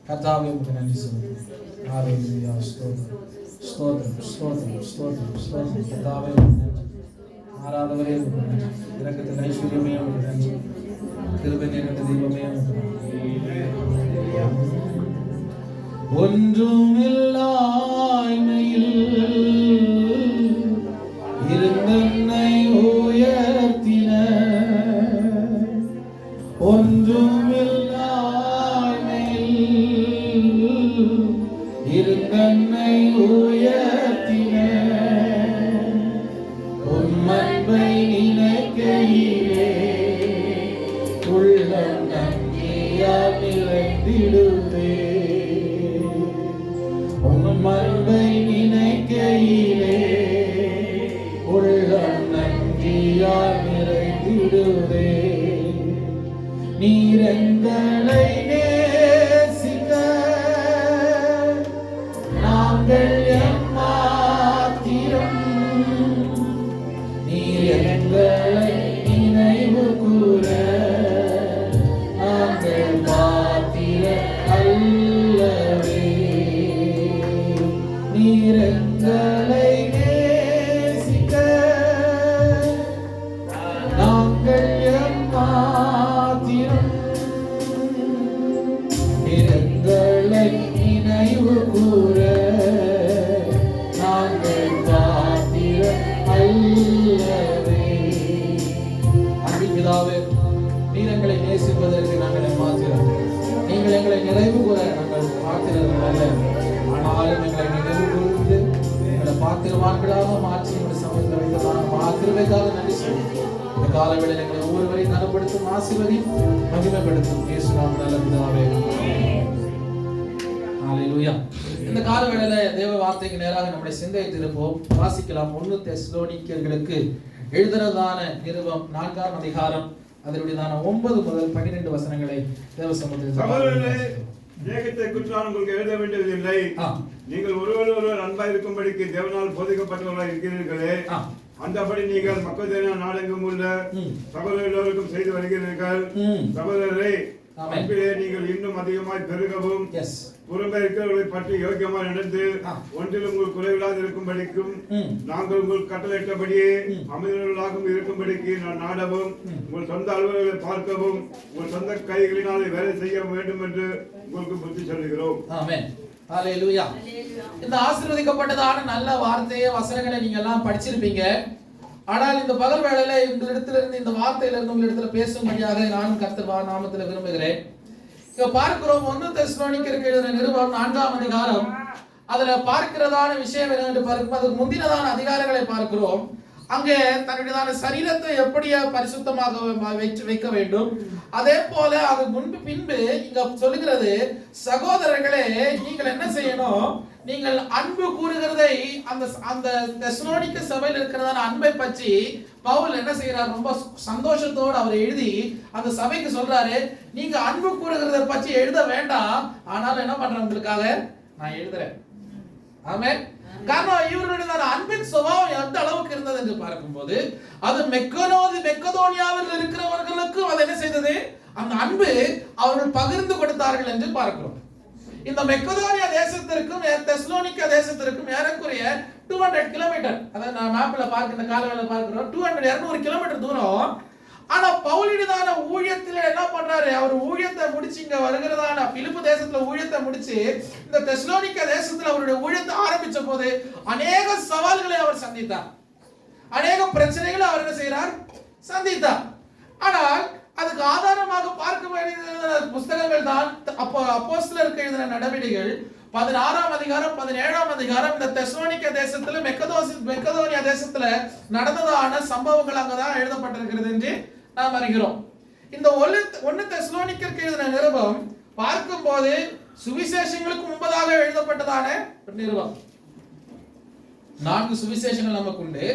கர்த்தாவே உமக்கு நன்றி சொல்லுகிறேன். ஹல்லேலூயா. ஸ்தோத்திரம் ஸ்தோத்திரம் ஸ்தோத்திரம் ஸ்தோத்திரம் ஸ்தோத்திரம். கர்த்தாவே உமக்கு நன்றி. ஆராதவரே உமக்கு நன்றி. இரக்கத்தின் ஐஸ்வர்யமே உமக்கு நன்றி. கிருபை நிறைந்த தெய்வமே உமக்கு நன்றி. ஒன்றுமில்லாய்மையில் இருந்தென்னை உயர்த்தின, ஒன்றுமில்லாய்மையில் இருந்தென்னை உயர்த்தின, உம்மன்பை நினைக்கையிலே உள்ளம் நன்றியால் நிறைந்திடுவே, உம்மன்பை நினைக்கையிலே உள்ளம் நன்றியால் நிறைந்திடுவே. நீர் எங்களை நேசிக்க நாங்கள் எம்மாத்திரம், நீர் எங்களை நினைவு கூற நாங்கள் பாத்திர அல்லவே. நீர் எங்களை நேசிக்க நாங்கள் எம்மாத்திரம், நீர் எங்களை நினைவு கூற நாங்கள் பாத்திர அல்லவே. அன்பின் பிதாவே, நீர் எங்களை நேசிப்பதற்கு நாங்கள் எம்மாத்திரம், நீங்கள் எங்களை நிறைவு கூற நாங்கள் பாத்திரர்கள் அல்ல. ஆனாலும் எங்களை நினைவு கூர்ந்து எங்களை பாத்திரவான்களாக மாற்றி எங்கள் சமூகத்தில் வைத்ததான மாத்திரவைக்காக நன்றி சொல்லுங்கள். இந்த காலவேளையில் எங்களை ஒவ்வொருவரையும் நலப்படுத்தும், ஆசீர்வதி, மகிமைப்படுத்தும். இயேசு நாமத்தில் நல்ல பிதாவே. ஹல்லேலூயா. இந்த காலவேளையில தேவ வார்த்தைக்கு நேராக நம்முடைய சிந்தையை திருப்போம். வாசிக்கலாம். 1 தெசலோனிக்கர்களுக்கு எழுதுறதான நிருபம் 4ஆம் அதிகாரம் அதனுடையதான 9 முதல் 12 வசனங்களை தேவ சமூகத்தில் தேகத்தை குற்றான் உங்களுக்கு எழுத வேண்டியதில்லை. நீங்கள் ஒருவர் அன்பாய் இருக்கும்படிக்கு தேவனால் போதிக்கப்பட்டவர்களாக இருக்கிறீர்களே, அந்தபடி நீங்கள் மக்கள் நாடெங்கும் உள்ள சகோதரர்களுக்கும் செய்து வருகிறீர்கள். சகோதரரை அன்பிலே நீங்கள் இன்னும் அதிகமாய் பெருகவும் புறம்பே இருக்கிறவர்களை பற்றி யோக்கியமாக நடந்து ஒன்றிலும் உங்கள் குறைவில்லாது இருக்கும்படிக்கும் நாங்கள் உங்கள் கட்டளையிட்டபடியே அமைதியாகவும் இருக்கும்படிக்கு நான் நாடவும் உங்கள் சொந்த அலுவலர்களை பார்க்கவும் உங்கள் சொந்த கைகளினாலே வேலை செய்ய வேண்டும் என்று உங்களுக்கு புத்தி சொல்லுகிறோம். ஆமென். ஹல்லேலூயா. இந்த ஆசீர்வதிக்கப்பட்டதான நல்ல வார்த்தையை வசனங்களை நீங்க எல்லாம் படிச்சிருப்பீங்க. ஆனால் இந்த பகல் வேளையில உங்களிடத்திலிருந்து இந்த வார்த்தையிலிருந்து உங்களிடத்துல பேசும்படியாக நானும் கர்த்தர் நாமத்துல விரும்புகிறேன். இப்ப பார்க்கிறோம் 1 தெசலோனிக்கருக்கு எழுதின நிருபம் 4ஆம் அதிகாரம். அதுல பார்க்கிறதான விஷயம் என்னன்னு பார்க்கும், அதுக்கு முந்தினதான அதிகாரங்களை பார்க்கிறோம். அங்கே தன்னுடையதான சரீரத்தை எப்படியா பரிசுத்தமாக வைக்க வேண்டும், அதே போல அது முன்பு பின்பு இங்க சொல்லுகிறது, சகோதரர்களே நீங்கள் என்ன செய்யணும், நீங்கள் அன்பு கூறுகிறதை அந்த தெசலோனிக்க சபையில் இருக்கிறதான அன்பை பற்றி பவுல் என்ன செய்யறார், ரொம்ப சந்தோஷத்தோடு அவர் எழுதி அந்த சபைக்கு சொல்றாரு, நீங்க அன்பு கூறுகிறதை பற்றி எழுத வேண்டாம், ஆனாலும் என்ன பண்றேன் உங்களுக்காக நான் எழுதுறேன். ஆமென். காரணம் இவருடைய அன்பின் சுபாவம் எந்த அளவுக்கு இருந்தது என்று பார்க்கும்போது, அது மெக்கதோனியாவில் இருக்கிறவர்களுக்கு அது என்ன செய்தது, அந்த அன்பு அவர்கள் பகிர்ந்து கொடுத்தார்கள் என்று பார்க்கிறோம். இந்த மெக்கதோனியா தேசத்திற்கும் தெசலோனிக்கா தேசத்திற்கும் ஏறக்குறைய 200 கிலோமீட்டர், அதாவது நான் மேப்ல பார்க்கிற காலவேளை பார்க்கிறோம், 200 கிலோமீட்டர் தூரம். ஆனா பவுலிதான ஊழியத்துல என்ன பண்றாரு, அவர் ஊழியத்தை முடிச்சு இங்க வருகிறதான பிலிப்பு தேசத்துல ஊழியத்தை முடிச்சு இந்த தெசலோனிக்கா தேசத்துல அவருடைய ஊழியத்தை ஆரம்பிச்ச போது அநேக சவால்களை அவர் சந்தித்தார், அநேக பிரச்சனைகளை அவர் என்ன செய்யறார், சந்தித்தார். ஆனால் அதுக்கு ஆதாரமாக பார்க்க வேண்டிய புத்தகங்கள் தான் அப்போஸ்தலருக்கு எழுதின நடவடிக்கைகள் 16ஆம் அதிகாரம் 17ஆம் அதிகாரம். இந்த தெசலோனிக்கா தேசத்துல மெக்கதோனியா தேசத்துல நடந்ததான சம்பவங்கள் அங்கதான் எழுதப்பட்டிருக்கிறது என்று நாம் அறிகிறோம். இந்த 1 தெசலோனிக்கருக்கு எழுதின நிருபம் பார்க்கும் போது சுவிசேஷங்களுக்கு முன்பதாக எழுதப்பட்டதான நிருபம். 4 சுவிசேஷங்கள் நமக்கு உண்டு.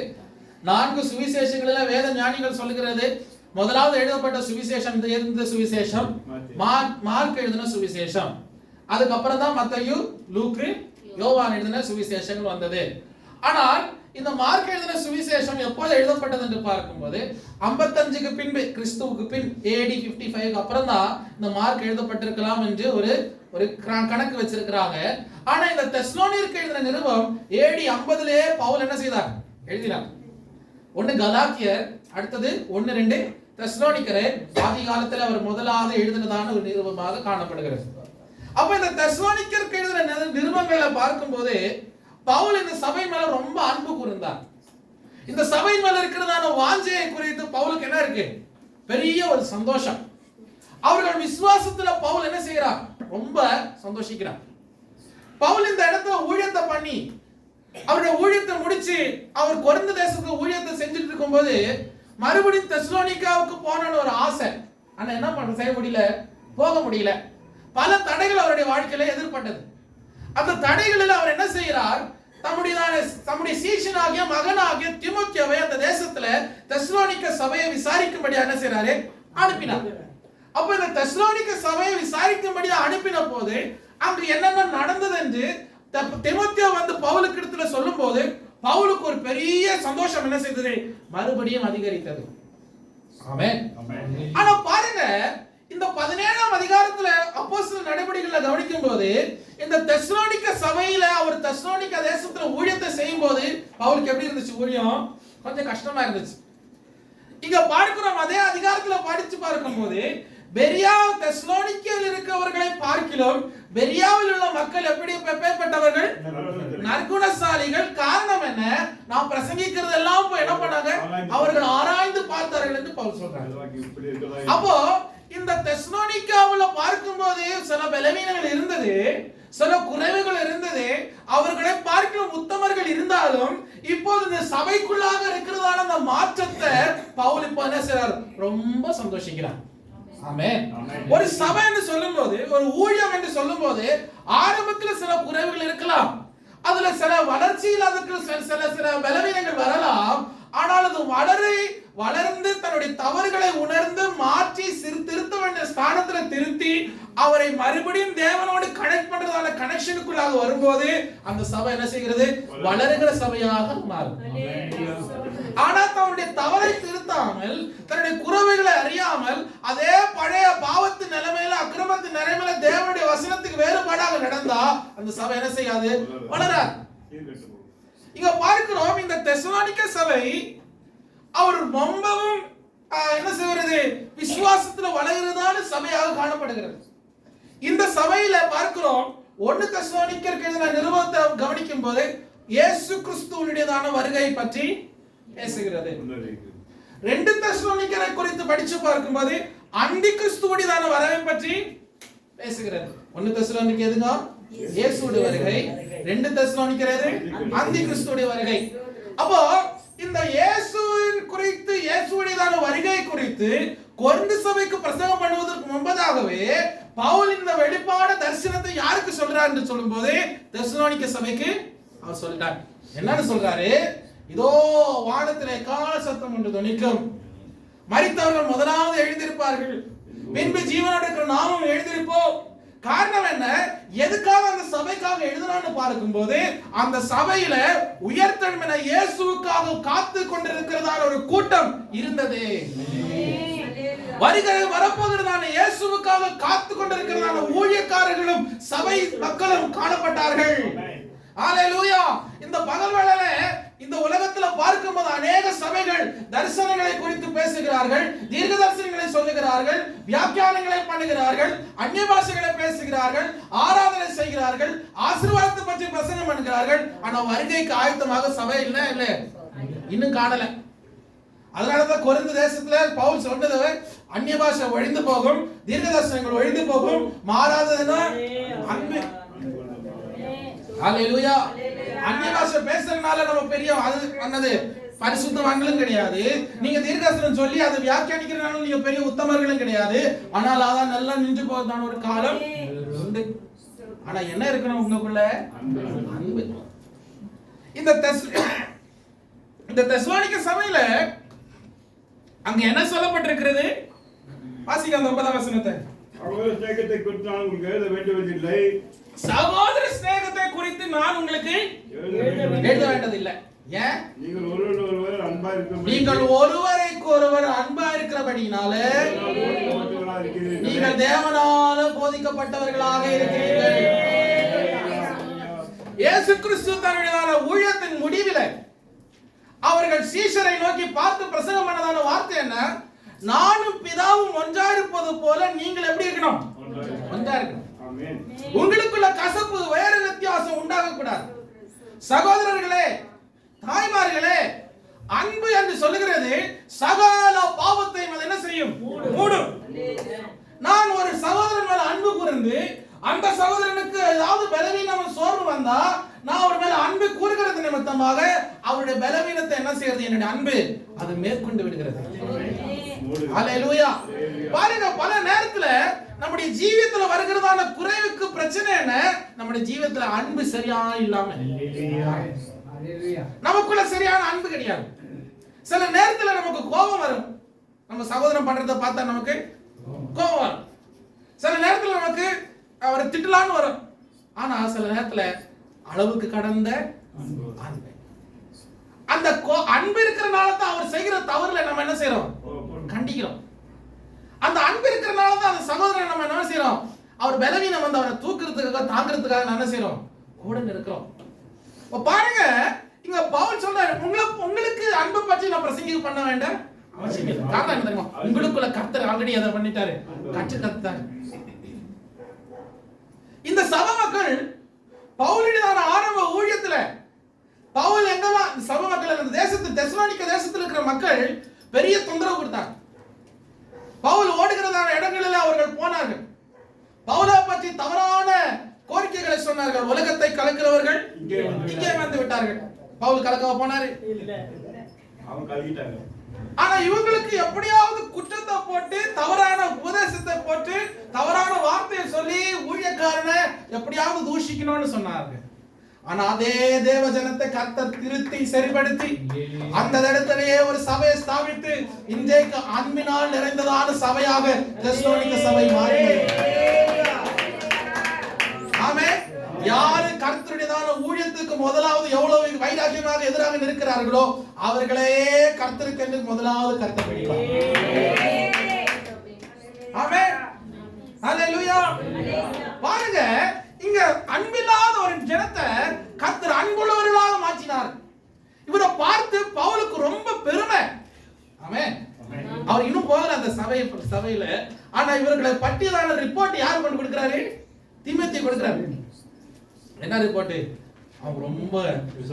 4 சுவிசேஷங்களில் வேத ஞானிகள் சொல்லுகிறது, முதலாவது எழுதப்பட்ட சுவிசேஷம் எந்த சுவிசேஷம், மார்க் எழுதின சுவிசேஷம். அதுக்கப்புறம் தான் மத்தேயு, லூக்கு, யோவான் எழுதின சுவிசேஷங்கள் வந்தது. ஆனால் இந்த மார்க் எழுதின சுவிசேஷம் எப்போது எழுதப்பட்டது என்று பார்க்கும்போது 55க்கு பின்பு கிறிஸ்துவுக்கு பின் AD 55 அப்புறம் தான் இந்த மார்க் எழுதப்பட்டிருக்கலாம் என்று ஒரு கணக்கு வச்சிருக்கிறாங்க. ஆனா இந்த தெஸ்ஸலோனிக்கேயருக்கு எழுதின நிருபம் AD 50லேயே பவுல் என்ன செய்தார்? எழுதினார். ஒன்னு கலாத்தியர், அடுத்தது 1-2 தெஸ்ஸலோனிக்கரை ஆதி காலத்தில் அவர் முதலாவது எழுதினதான ஒரு நிருபமாக காணப்படுகிறது. அப்ப இந்த தெஸ்ஸலோனிக்கருக்கு எழுதின நிருபங்களை பார்க்கும்போது பவுல் இந்த சபை மேல ரொம்ப அன்பு கூர்ந்தார். இந்த சபை மேல இருக்கிறதான வாஞ்சையை குறித்து பவுலுக்கு என்ன இருக்கு? பெரிய ஒரு சந்தோஷம். அவர்கள் விசுவாசத்துல பவுல் என்ன செய்யறார்? ரொம்ப சந்தோஷிக்கிறார். பவுல் இந்த இடத்துல ஊழியத்தை பண்ணி அவருடைய ஊழியத்தை முடிச்சு அவர் கொரிந்து தேசத்துக்கு ஊழியத்தை செஞ்சுட்டு இருக்கும்போது மறுபடியும் தெஸ்ஸலோனிக்காவுக்கு போகணும்னு ஒரு ஆசை. ஆனா என்ன பண்ண செய்ய முடியல, போக முடியல. பல தடைகள் அவருடைய வாழ்க்கையில எதிர்பட்டது. அந்த தடைகளில் அவர் என்ன செய்கிறார்? தம்முடைய சீஷனாகிய மகனாகிய தீமோத்தேயுவை அந்த தேசத்துல தெஸ்ஸலோனிக்க சபையை விசாரிக்கும்படி என்ன செய்றாரு? அனுப்பினார். அப்ப இந்த தெஸ்ஸலோனிக்க சபையை விசாரிக்கும்படி அனுப்பின போது அங்கு என்னென்ன நடந்தது என்று தீமோத்தேயு வந்து பவுலுக்கு இடத்துல சொல்லும் போது பவுலுக்கு ஒரு பெரிய சந்தோஷம் என்ன செய்தது? மறுபடியும் அதிகரித்தது. ஆமென். ஆனா பாருங்க, இந்த 17ஆம் அதிகாரத்துல அப்போஸ்தலர் நடவடிக்கைகளை கவனிக்கும் போது இந்த தெஸ்ஸலோனிக்க சபையில அவர் தெஸ்ஸலோனிக்க தேசத்துல ஊழியத்தை செய்யும் போது பவுலுக்கு எப்படி இருந்துச்சு? ஊழியம் கொஞ்சம் கஷ்டமா இருந்துச்சு. இங்க பார்க்கிறோம், அதே அதிகாரத்துல படிச்சு பார்க்கும்போது பெரியா தெஸ்ஸலோனிக்கேயில் இருக்கிறவர்களை பார்க்கிறோம். பெரியாவில் உள்ள மக்கள் எப்படிப்பட்டவர்கள்? நற்குணசாலிகள். காரணம் என்ன? நான் பிரசங்கிக்கிறது எல்லாம் என்ன பண்ணாங்க? அவர்கள் ஆராய்ந்து பார்த்தார்கள் என்று பவுல் சொல்றாங்க. அப்போ இந்த தெஸ்ஸலோனிக்காவுல பார்க்கும்போது சில பலவீனங்கள் இருந்தது, சில குறைவுகள் இருந்தது. அவர்களை பார்க்கும் உத்தமர்கள் இருந்தாலும் இப்போது இந்த சபைக்குள்ளாக இருக்கிறதான அந்த மாற்றத்தை பவுல் இப்ப என்ன செய்றார்? ரொம்ப சந்தோஷிக்கிறார். ஆமென். ஒரு சபை என்று சொல்லும்போது, ஒரு ஊழியம் என்று சொல்லும்போது ஆரம்பத்தில் சில குறைவுகள் இருக்கலாம், அதுல சில வளர்ச்சியில் அதுக்கு சில பலவீனங்கள் வரலாம். ஆனால் அது வளர்ந்து தன்னுடைய தவறுகளை உணர்ந்து மாற்றி திருத்த வேண்டிய ஸ்தானத்துல திருத்தி அவரை மறுபடியும் தேவனோடு கனெக்ட் பண்றதான கனெக்ஷனுக்குள்ளாக வரும்போது அந்த சபை என்ன செய்கிறது? வளருகிற சபையாக மாறும். ஆனா தன்னுடைய தவறை திருத்தாமல், தன்னுடைய குறைவுகளை அறியாமல் அதே பழைய பாவத்து நிலைமையில அக்கிரமத்து நிலைமையில தேவனுடைய வசனத்துக்கு வேறுபாடாக நடந்தா அந்த சபை என்ன செய்யாது? வளராது. இங்க பார்க்கிறோம், இந்த தெஸ்ஸலோனிக்க சபை அவர் ரொம்பவும் என்ன செய்வது? விசுவாசத்துல வளர்கிறதான சபையாக காணப்படுகிறது. இந்த சபையில பார்க்கிறோம், 1 தெஸ்ஸலோனிக்கருக்கு எழுதின நிருபத்தை கவனிக்கும் போது இயேசு கிறிஸ்துவினுடையதான வருகை பற்றி பேசுகிறது. 2 தெஸ்ஸலோனிக்கரை குறித்து படிச்சு பார்க்கும்போது அந்தி கிறிஸ்துவுடையதான வருகை பற்றி பேசுகிறது. 1 தெஸ்ஸலோனிக்க எதுங்க? இயேசுவுடைய வருகை. 2 தெஸ்ஸலோனிக்கர் எது? அந்தி கிறிஸ்துவுடைய வருகை. அப்போ இந்த இயேசுவின் குறித்து, இயேசுவுடையதான வருகை குறித்து கொரிந்து சபைக்கு பிரசங்கம் பண்ணுவதற்கு முன்பதாகவே பவுல் இந்த வெளிப்பாடு தரிசனத்தை யாருக்கு சொல்றார் என்று சொல்லும்போது தெஸ்ஸலோனிக்க சபைக்கு அவர் சொல்றார். என்னன்னு சொல்றாரு? இதோ வானத்திலே கால சத்தம் ஒன்று தொனிக்கும், மரித்தவர்கள் முதலாவது எழுந்திருப்பார்கள், பின்பு ஜீவனோடு இருக்கிற நாமும் எழுந்திருப்போம். காரணம் என்ன? எதுக்காக அந்த சபைக்காக எழுதுறான்னு பார்க்கும்போது அந்த சபையில உயர்த்தெழும்பின இயேசுவுக்காக காத்து கொண்டிருக்கிறதான ஒரு கூட்டம் இருந்தது. வரப்போகிறதான இயேசுவுக்காக காத்து கொண்டிருக்கிறதான ஊழியக்காரர்களும் சபை மக்களும் காணப்பட்டார்கள். ஹalleluya. இந்த பகல் வேளையில இந்த உலகத்துல பார்க்கும்போது அநேக சபைகள் தரிசனங்களை குறித்து பேசுகிறார்கள், தீர்க்க தரிசனங்களை சொல்லுகிறார்கள், வியாக்கியானங்களை பண்ணுகிறார்கள், அந்நிய பாஷைகளை பேசுகிறார்கள், ஆராதனை செய்கிறார்கள், ஆசீர்வாதத்தை பற்றி பிரசங்கம் பண்ணுகிறார்கள். ஆனா வருகைக்கு ஆயத்தமாக சபை இல்ல இன்னும் காணல. அதனாலதான் கொரிந்து தேசத்துல பவுல் சொன்னது, அந்நிய பாஷை ஒழிந்து போகும், தீர்க்க தரிசனங்கள் ஒழிந்து போகும், மாறாததுன்னா அன்பு. ஹalleluya. அந்நிய பாஷை பேசுறதுனால நம்ம பெரிய அது பண்ணது பரிசுத்தவான்களும் கிடையாது. நீங்க தீர்க்கதரிசனம் சொல்லி அதை வியாக்கியானிக்கிறதுனால நீங்க பெரிய உத்தமர்களும் கிடையாது. ஆனால் அதான் நல்லா நின்று போறதான ஒரு காலம் உண்டு. ஆனா என்ன இருக்கணும் உங்களுக்குள்ள? அன்பு. இந்த தெஸ்ஸலோனிக்க சபையில அங்க என்ன சொல்லப்பட்டிருக்கிறது? வாசிங்க அந்த 9ஆம் வசனத்தை. சகோதர ஸ்நேகத்தை குறித்து நான் உங்களுக்கு எழுத வேண்டியதில்லை. சகோதர ஸ்நேகத்தை குறித்து நான் உங்களுக்கு எழுத வேண்டியதில்லை. ஏன்? நீங்கள் ஒருவருக்கொருவர் அன்பா இருக்கும்படி நீங்கள் ஒருவருக்கு ஒருவர் அன்பா இருக்கிறபடினாலே நீங்கள் தேவனால போதிக்கப்பட்டவர்களாக இருக்கிறீர்கள். இயேசு கிறிஸ்து தன்னுடைய ஊழியத்தின் முடிவில் அவர்கள் சீஷரை நோக்கி பார்த்து பிரசங்கம் பண்ணதான வார்த்தை என்ன? நானும் பிதாவும் ஒன்றா இருப்பது போல நீங்கள் எப்படி இருக்கணும்? ஒன்றா இருக்கணும். உங்களுக்குள்ள கசப்பு வேறு வித்தியாசம் உண்டாக கூடாது. சகோதரர்களே, தாய்மார்களே, அன்பு என்று சொல்லுகிறது சகல பாவத்தை என்ன செய்யும்? மூடும். நான் ஒரு சகோதரன் மேல அன்பு கூர்ந்து அந்த சகோதரனுக்கு ஏதாவது பலவீனம் சோர்வு வந்தா நான் அவர் மேல அன்பு கூறுகிறது நிமித்தமாக அவருடைய பலவீனத்தை என்ன செய்யறது? என்னுடைய அன்பு அது மேற்கொண்டு விடுகிறது. ஹல்லேலூயா. பாருங்க, பல நேரத்துல நம்முடைய ஜீவியத்துல வருகிறதான குறைவுக்கு பிரச்சனை என்ன? நம்முடைய ஜீவியத்துல அன்பு சரியான இல்லாம, நமக்குள்ள சரியான அன்பு கிடையாது. சில நேரத்துல நமக்கு கோபம் வரும். நம்ம சகோதரன் பண்றதை பார்த்தா நமக்கு கோபம் வரும். சில நேரத்துல நமக்கு அவரை திட்டலான்னு வரும். ஆனா சில நேரத்துல அளவுக்கு கடந்த அன்பு, அந்த அன்பு இருக்கிறனால தான் அவர் செய்கிற தவறுல நம்ம என்ன செய்யறோம்? கண்டிக்கிறோம். அந்த அன்பு இருக்கிறனால தான் அந்த சகோதரனை நம்ம என்ன செய்யறோம்? அவர் பலவீனம் வந்து அவரை தூக்குறதுக்காக தாங்கிறதுக்காக என்ன செய்யறோம்? கூட இருக்கிறோம். பாருங்க, இங்க பவுல் சொல்றாரு, உங்களுக்கு அன்பை பற்றி நான் பிரசங்க பண்ண வேண்டாம் அவசியம் இல்லை. காரணம் என்ன தெரியுமா? உங்களுக்குள்ள கர்த்தர் ஆல்ரெடி அதை பண்ணிட்டாரு, கற்றுத்தாரு. இந்த சபை மக்கள் பவுலுடையதான ஆரம்ப ஊழியத்துல பவுல் எங்கெல்லாம் சபை மக்கள் அந்த தேசத்து தெசலோனிக்க தேசத்தில் இருக்கிற மக்கள் பெரிய தொந்தரவு கொடுத்தாங்க. பவுல் ஓடுகிறதான இடங்களில் அவர்கள் போனார்கள். பவுலை பற்றி தவறான கோரிக்கைகளை சொன்னார்கள். உலகத்தை கலக்கிறவர்கள் இங்கே வந்து விட்டார்கள். பவுல் கலக்க போனாரு, அவங்க கலக்கிட்டாங்க. ஆனா இவங்களுக்கு எப்படியாவது குற்றத்தை போட்டு தவறான உபதேசத்தை போட்டு தவறான வார்த்தையை சொல்லி ஊழியக்காரனை எப்படியாவது தூஷிக்கணும்னு சொன்னார்கள். ஆனா அதே தேவ ஜனத்தை கர்த்தர் திருத்தி சரிபடுத்தி அந்த இடத்திலேயே ஒரு சபையை ஸ்தாபித்து இன்றைக்கு அன்பினால் நிறைந்ததான சபையாக தெசலோனிக்க சபை மாறியது. ஆமென். யாரு கர்த்தருடையதான ஊழியத்துக்கு முதலாவது எவ்வளவு வைராக்கியமாக எதிராக நிற்கிறார்களோ அவர்களே கர்த்தருக்கு என்று முதலாவது கர்த்தர் பிடிப்பார். ஆமென். ஹல்லேலூயா. பாருங்க, இங்க அன்பில்லாத ஒரு ஜனத்தை கர்த்தர் அன்புள்ளவர்களாக மாற்றினார். இவரை பார்த்து பவுலுக்கு ரொம்ப பெருமை. ஆமென். அவர் இன்னும் போகல அந்த சபையில. ஆனா இவர்களை பற்றியதான ரிப்போர்ட் யார் கொண்டு கொடுக்கிறாரு? தீமோத்தேயு கொடுக்கிறாரு. என்ன ரிப்போர்ட்? அவங்க ரொம்ப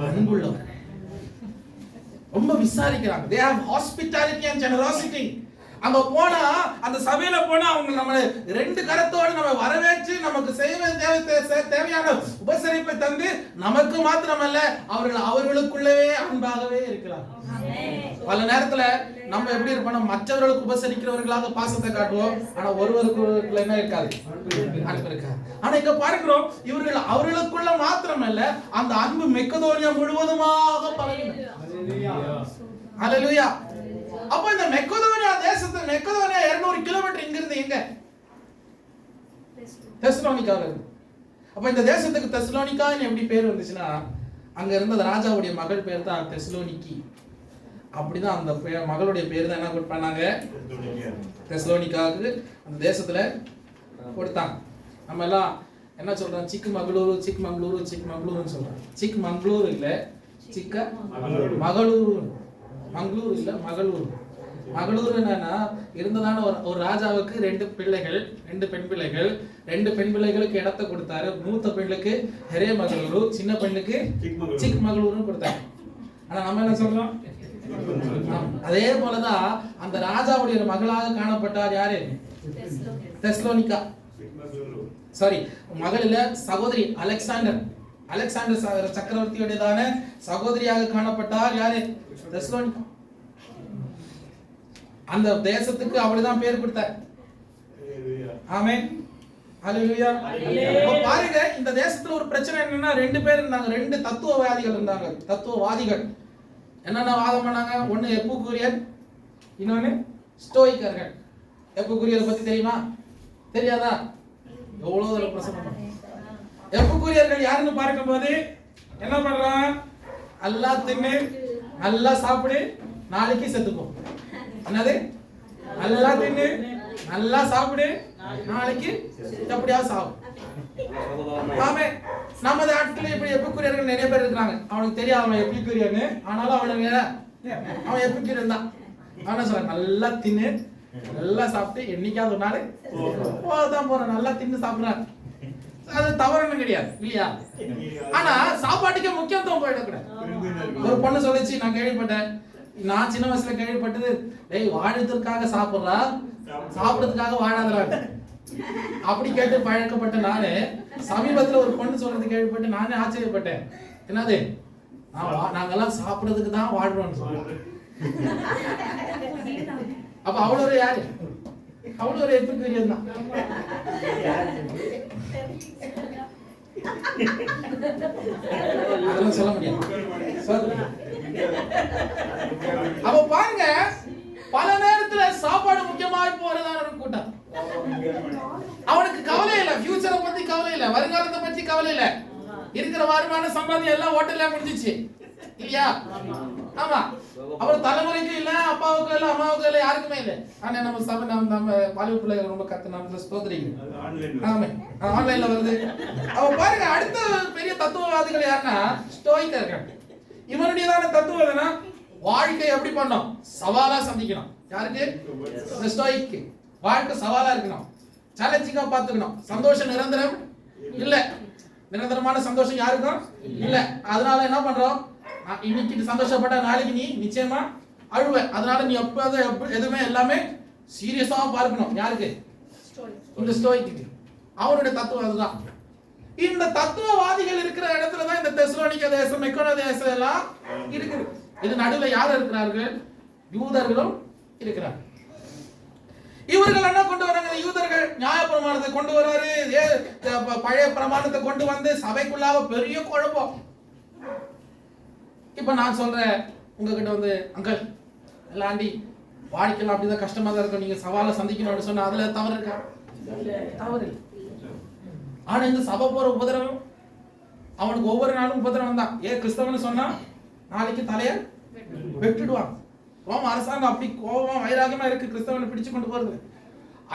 அன்புள்ளவர், ரொம்ப விசாரிக்கிறாங்க. they have hospitality and generosity. அங்க போனா அந்த சபையில போனா அவங்க நம்ம ரெண்டு கரத்தோடு நம்ம வரவேற்று நமக்கு தேவையான உபசரிப்பை தந்து நமக்கு மாத்திரமல்ல அவர்களுக்குள்ளவே அன்பாகவே இருக்கிறார். பல நேரத்துல நம்ம எப்படி இருப்போம்? மற்றவர்களுக்கு உபசரிக்கிறவர்களாக பாசத்தை காட்டுவோம், ஆனா ஒருவருக்கு என்ன இருக்காது? அன்பு இருக்காது. ஆனா இங்க பார்க்கிறோம், இவர்கள் அவர்களுக்குள்ள மாத்திரமல்ல அந்த அன்பு மக்கெதோனியா முழுவதுமாக பரவினது. ஹல்லேலூயா. அப்ப இந்த மக்கெதோனியா தேசத்து மக்கெதோனியா 200 கிலோமீட்டர் இங்க இருந்து எங்க? தெசலோனிக்கால இருந்து. அப்ப இந்த தேசத்துக்கு தெசலோனிக்கான்னு எப்படி பேர் வந்துச்சுன்னா அங்க இருந்த ராஜாவுடைய மகள் பேர் தான் தெசலோனிக்கி. அப்படிதான் அந்த மகளுடைய பேர் தான் என்ன பண்ணாங்க? தெசலோனிக்காவுக்கு அந்த தேசத்துல கொடுத்தாங்க. நம்ம எல்லாம் என்ன சொல்றோம்? சிக்மங்களூரு சிக்மங்களூரு சிக்மங்களூருன்னு சொல்றோம். சிக்மங்களூரு இல்ல, மகளூரு. மங்களூர் இல்ல, மகளூர். மகளூர் என்னன்னா இருந்ததான ஒரு ராஜாவுக்கு 2 பிள்ளைகள், 2 பெண் பிள்ளைகள். 2 பெண் பிள்ளைகளுக்கு இடத்தை கொடுத்தாரு. மூத்த பெண்ணுக்கு ஹெரே மகளூரு, சின்ன பெண்ணுக்கு சிக் மகளூர்னு கொடுத்தாரு. ஆனா நம்ம என்ன சொல்றோம்? அதே போலதான் அந்த ராஜாவுடைய மகளாக காணப்பட்டார் யாரு? தெசலோனிக்கா. சாரி, மகள் இல்ல, சகோதரி அலெக்சாண்டர் சக்கரவர்த்தியுடையதான சகோதரியாக காணப்பட்டார் யாரு? தெசலோனிக்கா. அந்த தேசத்துக்கு அவர்தான் பேர் கொடுத்தார். ஆமென். ஹல்லேலூயா. பாருங்க, இந்த தேசத்துல ஒரு பிரச்சனை என்னன்னா 2 பேர் இருந்தாங்க. 2 தத்துவவாதிகள் இருந்தாங்க. தத்துவவாதிகள் என்னென்ன வாதம் பண்ணாங்க? ஒன்னு எப்புக்கூரியர், இன்னொன்னு ஸ்டோயிக்கர்கள். எப்புக்கூரியரை பத்தி தெரியுமா? தெரியாதா? எவ்வளவு தடவை பிரசங்கம் பண்ணாங்க. எப்புக்கூரியர்கள் யாருன்னு பார்க்கும்போது என்ன பண்றாங்க? நல்லா தின்னு, நல்லா சாப்பிடு, நாளைக்கு செத்துப்போ. என்னது? நல்லா தின்னு, நல்லா சாப்பிடு, நாளைக்கு எப்படியாவது சாவு. ஆமே. நம்ம நாட்டுல இப்படி எபிக்குரியர்கள் நிறைய பேர் இருக்காங்க. அவனுக்கு தெரியாது அவன் எபிக்குரியன்னு, ஆனாலும் அவன் எபிக்குரியன் தான். அவன சொல்ற நல்லா தின்னு, நல்லா சாப்பிட்டு, என்னைக்காவது ஒரு நாள் போதான் போறான். நல்லா தின்னு சாப்பிடுறான், அது தவறுன்னு கிடையாது இல்லையா? ஆனா சாப்பாட்டுக்கே முக்கியத்துவம் போயிடக்கூடாது. ஒரு பொண்ணு சொல்லிச்சு, நான் கேள்விப்பட்டேன், நான் சின்ன வயசுல கேள்விப்பட்டது, வாழறதுக்காக சாப்பிடுறா, சாப்பிடுறதுக்காக வாழாதறாங்க. அப்படி கேட்டு பழக்கப்பட்ட நானு சமீபத்துல ஒரு பொண்ணு சொல்றது கேள்விப்பட்டு நானே ஆச்சரியப்பட்டேன். என்னது? நாங்கெல்லாம் சாப்பிடுறதுக்கு தான் வாழ்றோம்னு சொல்றோம். அப்ப அவ்வளவு ஒரு யாரு? அவ்வளவு ஒரு எபிக்குரியன் தான். அதெல்லாம் சொல்ல முடியாது. அப்ப பாருங்க, பல நேரத்துல சாப்பாடு முக்கியமாய் போறதான ஒரு கூட்டம். அவனுக்கு கவலை இல்ல, ஃபியூச்சரை பத்தி கவலை இல்ல, வருங்காலத்தை பத்தி கவலை இல்ல. இருக்கிற வருமானம் சம்பாதியம் எல்லாம் ஹோட்டல்ல முடிஞ்சிச்சு இல்லையா? ஆமா. அப்புறம் தலைமுறைக்கு இல்ல, அப்பாவுக்கு இல்ல, அம்மாவுக்கு இல்ல, யாருக்குமே இல்ல. ஆனா நம்ம சபை நம்ம பாலிவுட் பிள்ளைங்க ரொம்ப கத்து நம்ம ஸ்தோத்திரிங்க. ஆமா, ஆன்லைன்ல வருது. அவ பாருங்க, அடுத்த பெரிய தத்துவவாதிகள் யாருன்னா ஸ்டோயிக்கர்கள். இவனுடையதான தத்துவம் என்னன்னா, வாழ்க்கை எப்படி பண்ணணும்? சவாலா சந்திக்கணும். யாருக்கு? ஸ்டோயிக். வாழ்க்கை சவாலா இருக்கணும், சேலஞ்சிங்கா பாத்துக்கணும். சந்தோஷம் நிரந்தரம் இல்ல, நிரந்தரமான சந்தோஷம் யாருக்கும் இல்ல. அதனால என்ன பண்றோம்? இன்னைக்கு சந்தோஷப்பட்ட நாளைக்கு நீ நிச்சயமா அழுவ. அதனால நீ எதுவுமே எல்லாமே சீரியஸா பார்க்கணும். யாருக்கு? இந்த ஸ்டோயிக்கு. அவருடைய தத்துவம் அதுதான். இந்த தத்துவவாதிகள் இருக்கிற இடத்துல தான் இந்த தெசலோனிக்க தேசம், மெக்கோன தேசம் எல்லாம் இருக்குது. இது நடுவுல யார் இருக்கிறார்கள்? யூதர்களும் இருக்கிறார்கள். இவர்கள் என்ன கொண்டு வராங்க? யூதர்கள் நியாயப்பிரமாணத்தை கொண்டு வராரு, பழைய பிரமாணத்தை கொண்டு வந்து சபைக்குள்ளாக பெரிய குழப்பம். இப்ப நான் சொல்றேன் உங்ககிட்ட வந்து, அங்கிள் எல்லாம் ஆண்டி வாழ்க்கையில் அப்படிதான் கஷ்டமா தான் இருக்கும், நீங்க சவாலை சந்திக்கணும்னு சொன்னா அதுல தவறு இருக்கா? தவறு. ஆனா இந்த சபை போற உபதிரவம், அவனுக்கு ஒவ்வொரு நாளும் உபதிரவம் தான். கிறிஸ்தவன் சொன்னா நாளைக்கு தலைய வெட்டிடுவாங்க. ரோம அரசாங்கம் அப்படி கோபம் வைராகமா இருக்கு கிறிஸ்தவனை பிடிச்சு கொண்டு போறது.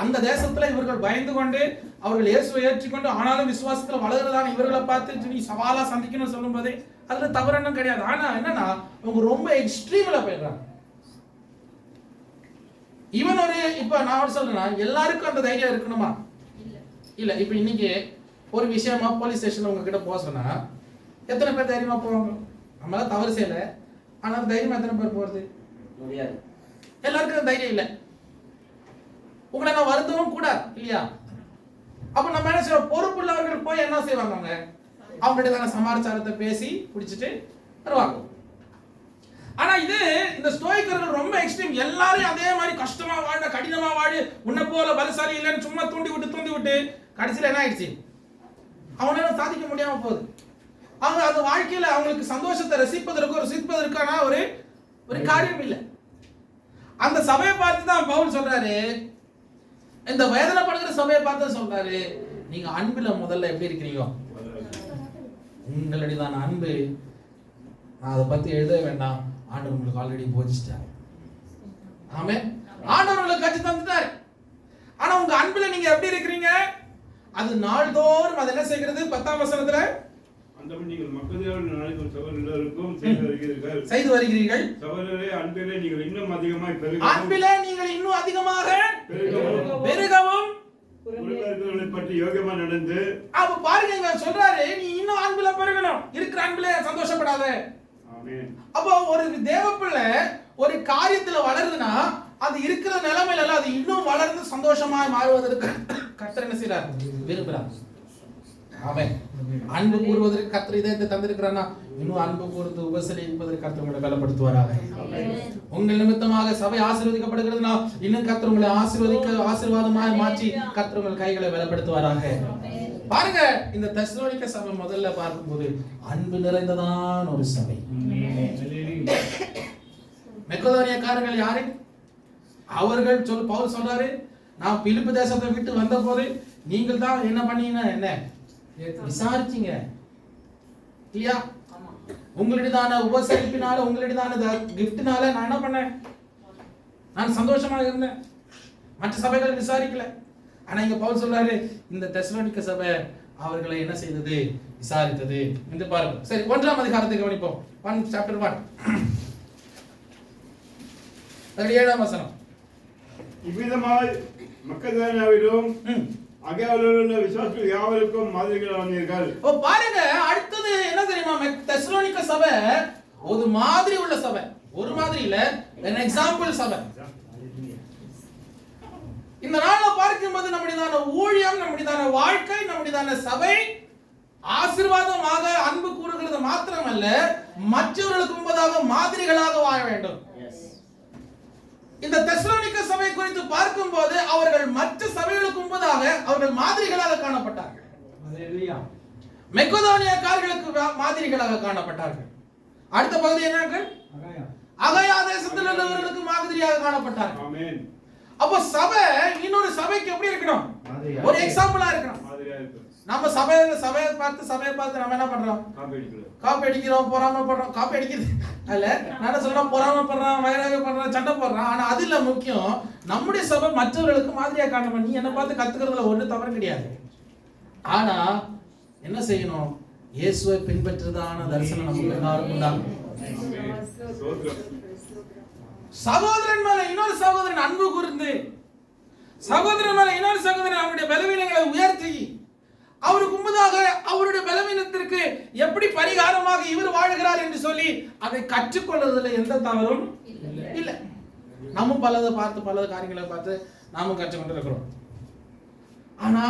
அந்த தேசத்துல இவர்கள் பயந்து கொண்டு, அவர்கள் இயேசுவை ஏற்றுக்கொண்டு, ஆனாலும் விசுவாசத்துல வளர்றதான இவர்களை பார்த்து நீ சவாலா சந்திக்கணும்னு சொல்லும் போதே அதுல தவறு என்ன கிடையாது. ஆனா என்னன்னா, அவங்க ரொம்ப எக்ஸ்ட்ரீம்ல போயிடுறாங்க. இவன் ஒரு, இப்ப நான் சொல்றேன்னா, எல்லாருக்கும் அந்த தைரியம் இருக்கணுமா? இல்ல. இப்ப இன்னைக்கு ஒரு விஷயமா போலீஸ் ஸ்டேஷன்ல உங்ககிட்ட போக சொன்னா எத்தனை பேர் தைரியமா போவாங்க? நம்மளால தவறு செய்யல, ஆனா தைரியமா எத்தனை பேர் போறது? முடியாது. எல்லாருக்கும் தைரியம் இல்ல. உங்களை நான் வருத்தவும் கூடாது இல்லையா? அப்ப நம்ம என்ன செய்வோம்? பொறுப்புள்ளவர்கள் போய் என்ன செய்வாங்க? அவங்ககிட்ட சமாச்சாரத்தை பேசி பிடிச்சிட்டு வருவாங்க. ஆனா இது இந்த ஸ்டோயிக்கர்கள் ரொம்ப எக்ஸ்ட்ரீம். எல்லாரும் அதே மாதிரி கஷ்டமா வாழ, கடினமா வாழு, உன்னை போல பலசாலி இல்லைன்னு சும்மா தூண்டி விட்டு கடைசியில என்ன ஆயிடுச்சு? அவனால சாதிக்க முடியாம போகுது. அவங்க அந்த வாழ்க்கையில அவங்களுக்கு சந்தோஷத்தை ரசிப்பதற்கான ஒரு காரியம் இல்லை. அந்த சபையை பார்த்து தான் பவுல் சொல்றாரு, இந்த வேதனைப்படுகிற சபையை பார்த்து சொல்றாரு, நீங்க அன்புல முதல்ல எப்படி இருக்கிறீங்க? உங்களுடையதான அன்பு, நான் அதை பத்தி எழுத வேண்டாம், ஆண்டவர் உங்களுக்கு ஆல்ரெடி போதிச்சிட்டாரு. ஆமே, ஆண்டவர் உங்களுக்கு கற்று தந்துட்டாரு. ஆனா உங்க அன்புல நீங்க எப்படி இருக்கிறீங்க? அது நாள்தோறும் அது என்ன செய்கிறது? 10ஆம் வசனத்துல, நீங்கள் மக்கதேயர் நாளில் சகோதரர்களுக்கும் செய்து வருகிறீர்கள். சகோதரரே, அன்பிலே நீங்கள் இன்னும் அதிகமாய் பெருகவும், அன்பிலே நீங்கள் இன்னும் அதிகமாக பெருகவும், உலகங்களை பற்றி யோகியமா நடந்து. அப்ப பாருங்க, இங்க சொல்றாரு, நீ இன்னும் அன்புல பெருகணும். இருக்கிற அன்புல சந்தோஷப்படாத. ஆமென். அப்ப ஒரு தேவப்பிள்ளை ஒரு காரியத்துல வளருதுன்னா, அது இருக்கிற நிலைமையில எல்லாம் அது இன்னும் வளர்ந்து சந்தோஷமாய் மாறுவதற்கு கர்த்தர் என்ன செய்றார்? விரும்புறார். ஆமென். அன்பு கூறுவதற்கு கர்த்தர் இதயத்தை தந்திருக்கிறானா, இன்னும் அன்பு கூர்ந்து உபசரிப்பதற்கு கர்த்தர் உங்களை பலப்படுத்துவாராக. உங்கள் நிமித்தமாக சபை ஆசீர்வதிக்கப்படுகிறதுனா, இன்னும் கர்த்தர் உங்களை ஆசீர்வாதமாய் மாற்றி கர்த்தர் உங்கள் கைகளை பலப்படுத்துவாராக. பாருங்க, இந்த தெசலோனிக்க சபை முதல்ல பார்க்கும்போது அன்பு நிறைந்ததான ஒரு சபை. மெக்கதோனியக்காரர்கள் யாரு? அவர்கள் பவுல் சொல்றாரு, நான் பிலிப்பு தேசத்தை விட்டு வந்த போது நீங்கள் தான் என்ன பண்ணீங்க? என்ன விசாரிச்சீங்க இல்லையா? உங்களுடையதான உபசரிப்பினால, உங்களுடையதான கிஃப்ட்னால நான் என்ன பண்ணேன்? நான் சந்தோஷமாக இருந்தேன். மற்ற சபைகள் விசாரிக்கல. ஆனா இங்க பவுல் சொல்றாரு, இந்த தெசலோனிக்க சபை அவர்களை என்ன செய்தது? விசாரித்தது என்று பாருங்க. சரி, 1ஆம் அதிகாரத்தை கவனிப்போம். 1 chapter 1 7ஆம் வசனம். இவ்விதமாய் மக்கெதோனியாவிலும் அகாயாவிலும் உள்ள விசுவாசிகள் யாவருக்கும் மாதிரிகளானீர்கள். பாருங்க, அடுத்தது என்ன தெரியுமா? தெசலோனிக்க சபை ஒரு மாதிரி உள்ள சபை. ஒரு மாதிரி இல்ல, an example சபை. இந்த நாளை பார்க்கும்போது நம்முடையதான ஊழியம், நம்முடையதான வாழ்க்கை, நம்முடையதான சபை ஆசீர்வாதமாக அன்பு கூறுகிறது மாத்திரமல்ல, மற்றவர்களுக்கு முன்பதாக மாதிரிகளாக வாழ வேண்டும். இந்த தெசலோனிக்க சபை குறித்து பார்க்கும்போது அவர்கள் மற்ற சபைகளுக்கு முன்பதாக அவர்கள் மாதிரிகளாக காணப்பட்டார்கள். மக்கெதோனியக்காரர்களுக்கு மாதிரிகளாக காணப்பட்டார்கள். அடுத்த பகுதி என்னங்கள்? அகாயா தேசத்தில் உள்ளவர்களுக்கு மாதிரியாக காணப்பட்டார்கள். ஆமென். அப்போ சபை இன்னொரு சபைக்கு எப்படி இருக்கணும்? ஒரு எக்ஸாம்பிளா இருக்கணும். நம்ம சபையை பார்த்து நம்ம என்ன பண்றோம்? காப்பி அடிக்கிறோம், பொறாமைப்படுறோம். காப்பி அடிக்கிறது அல்ல, நான் சொல்றேன் பொறாமைப்படுறான், வைராகியப்படுறான், சண்டை போடுறான். ஆனா அது இல்ல முக்கியம். நம்முடைய சபை மற்றவர்களுக்கு மாதிரியா காட்டணும். நீ என்ன பார்த்து கத்துக்கிறதுல ஒண்ணு தவறு கிடையாது. ஆனா என்ன செய்யணும்? இயேசுவை பின்பற்றுறதான தரிசனம் நமக்கு எல்லாருக்கும் தான். சகோதரன் மேல இன்னொரு சகோதரன் அன்பு கூர்ந்து, சகோதரன் மேல இன்னொரு சகோதரன் அவருடைய பலவீனங்களை உயர்த்தி, அவருக்கு முன்பதாக அவருடைய பலவீனத்திற்கு எப்படி பரிகாரமாக இவர் வாழ்கிறார் என்று சொல்லி அதை கற்றுக்கொள்வதில் எந்த தவறும் இல்லை. நம்ம பல காரியங்களை பார்த்து நாமும் கற்றுக்கொண்டு இருக்கிறோம். ஆனா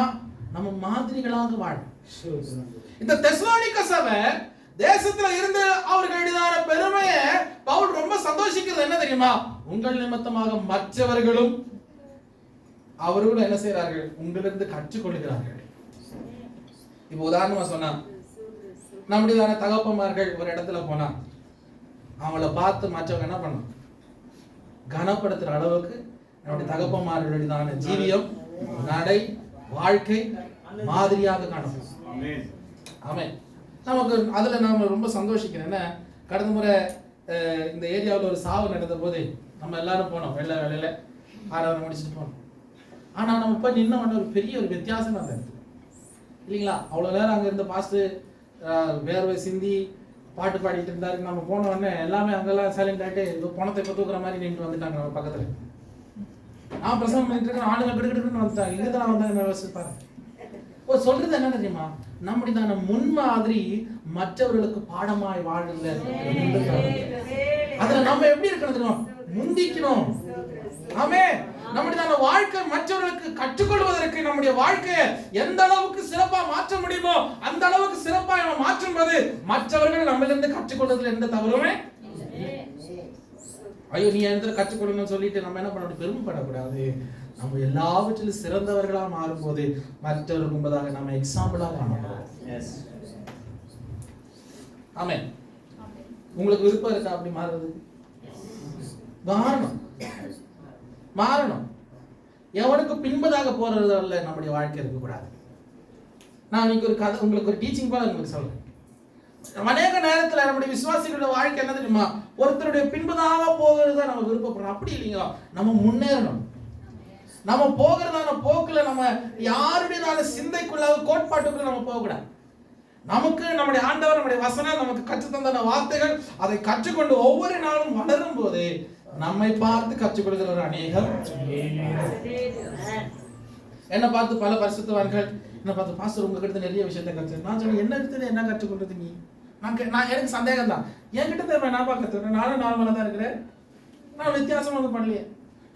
நம்ம மாதிரிகளாக வாழ இந்த தெசலோனிக்க சபை தேசத்துல இருந்து அவர்களுடையதான பெருமையை பவுல் ரொம்ப சந்தோஷிக்கிறது என்ன தெரியுமா? உங்கள் நிமித்தமாக மற்றவர்களும் அவர்களும் என்ன செய்கிறார்கள்? உங்களிருந்து கற்றுக்கொள்கிறார்கள். இப்ப உதாரணமா சொன்னா, நம்முடையதான தகப்பமார்கள் ஒரு இடத்துல போனா அவங்கள பார்த்து மற்றவங்க என்ன பண்ணணும்? கனப்படுத்துற அளவுக்கு நம்முடைய தகப்பமார்களுடையதான ஜீவியம், நடை, வாழ்க்கை மாதிரியாக காணப்படும். ஆமென். நமக்கு அதுல நாம ரொம்ப சந்தோஷிக்கிறேன். என்ன, கடந்த முறை இந்த ஏரியாவில் ஒரு சாவு நடந்த போது நம்ம எல்லாரும் போனோம். வேலையில 6 முடிச்சுட்டு போனோம். ஆனா நம்ம போய் நின்ன உடனே ஒரு பெரிய ஒரு வித்தியாசம் இருந்தது இல்லைங்களா? அவ்வளோ நேரம் அங்கே இருந்த பாஸ்ட் வேர்வை சிந்தி பாட்டு பாடிட்டு இருந்தாரு. நம்ம போன உடனே எல்லாமே அங்கெல்லாம் சைலண்ட் ஆகிட்டு பணத்தை இப்போ தூக்குற மாதிரி நின்று வந்துட்டாங்க நம்ம பக்கத்தில். நான் பிரசவம் பண்ணிட்டு இருக்கேன், ஆளுங்க கிடுக்கிட்டுன்னு வந்துட்டாங்க. இங்கே தான் வந்தாங்க யோசிப்பாரு. ஓ, சொல்றது என்ன தெரியுமா? நம்முடையதான முன்மாதிரி மற்றவர்களுக்கு பாடமாய் வாழுங்க. அதுல நம்ம எப்படி இருக்கணும் தெரியுமா? முந்திக்கணும். ஆமே, நம்முடையதான வாழ்க்கை மற்றவர்களுக்கு கற்றுக்கொள்வதற்கு நம்முடைய வாழ்க்கையை எந்த அளவுக்கு சிறப்பா மாற்ற முடியுமோ அந்த அளவுக்கு சிறப்பா நம்ம மாற்றும் போது மற்றவர்கள் நம்மளிருந்து கற்றுக்கொள்வதில் எந்த தவறுமே. ஐயோ, நீ எந்த கற்றுக்கொள்ளணும்னு சொல்லிட்டு நம்ம என்ன பண்ண பெருமைப்படக்கூடாது. நம்ம எல்லாவற்றிலும் சிறந்தவர்களா மாறும் போது மற்றவர்கள் முன்பதாக நம்ம எக்ஸாம்பிளா காணப்படும். ஆமே. உங்களுக்கு விருப்பம் இருக்கா அப்படி மாறுறதுக்கு? மாறணும். எவனுக்கு பின்பதாக போறது அல்ல நம்முடைய வாழ்க்கை இருக்கக்கூடாது. நான் இன்னைக்கு ஒரு கதை உங்களுக்கு ஒரு டீச்சிங் போல உங்களுக்கு சொல்றேன். அநேக நேரத்துல நம்முடைய விசுவாசிகளோட வாழ்க்கை என்ன தெரியுமா? ஒருத்தருடைய பின்பதாக போகிறத நம்ம விருப்பப்படுறோம். அப்படி இல்லைங்க, நம்ம முன்னேறணும். நம்ம போகிறதான போக்குல நம்ம யாருடைய சிந்தைக்குள்ள கோட்பாட்டுக்குள்ள நம்ம போகக்கூடாது. நமக்கு நம்முடைய ஆண்டவர், நம்முடைய வசனம், நமக்கு கற்றுத்தந்த வார்த்தைகள், அதை கற்றுக்கொண்டு ஒவ்வொரு நாளும் வளரும் போது நம்மை பார்த்து கற்றுக்கொள்கிற ஒரு அநேகம். என்ன பார்த்து பல பரிசுத்தவான்கள் என்ன பார்த்து, பாஸ்டர் உங்ககிட்ட நிறைய விஷயத்தை கற்று. நான் சொன்னேன், என்ன எடுத்தது என்ன கற்றுக்கொண்டது நீ? நான் எனக்கு சந்தேகம் தான். என்கிட்ட நான் கற்றுக்கிறேன், நானும் நார்மலாக தான் இருக்கிறேன், நான் வித்தியாசம் ஒன்றும் பண்ணலையே.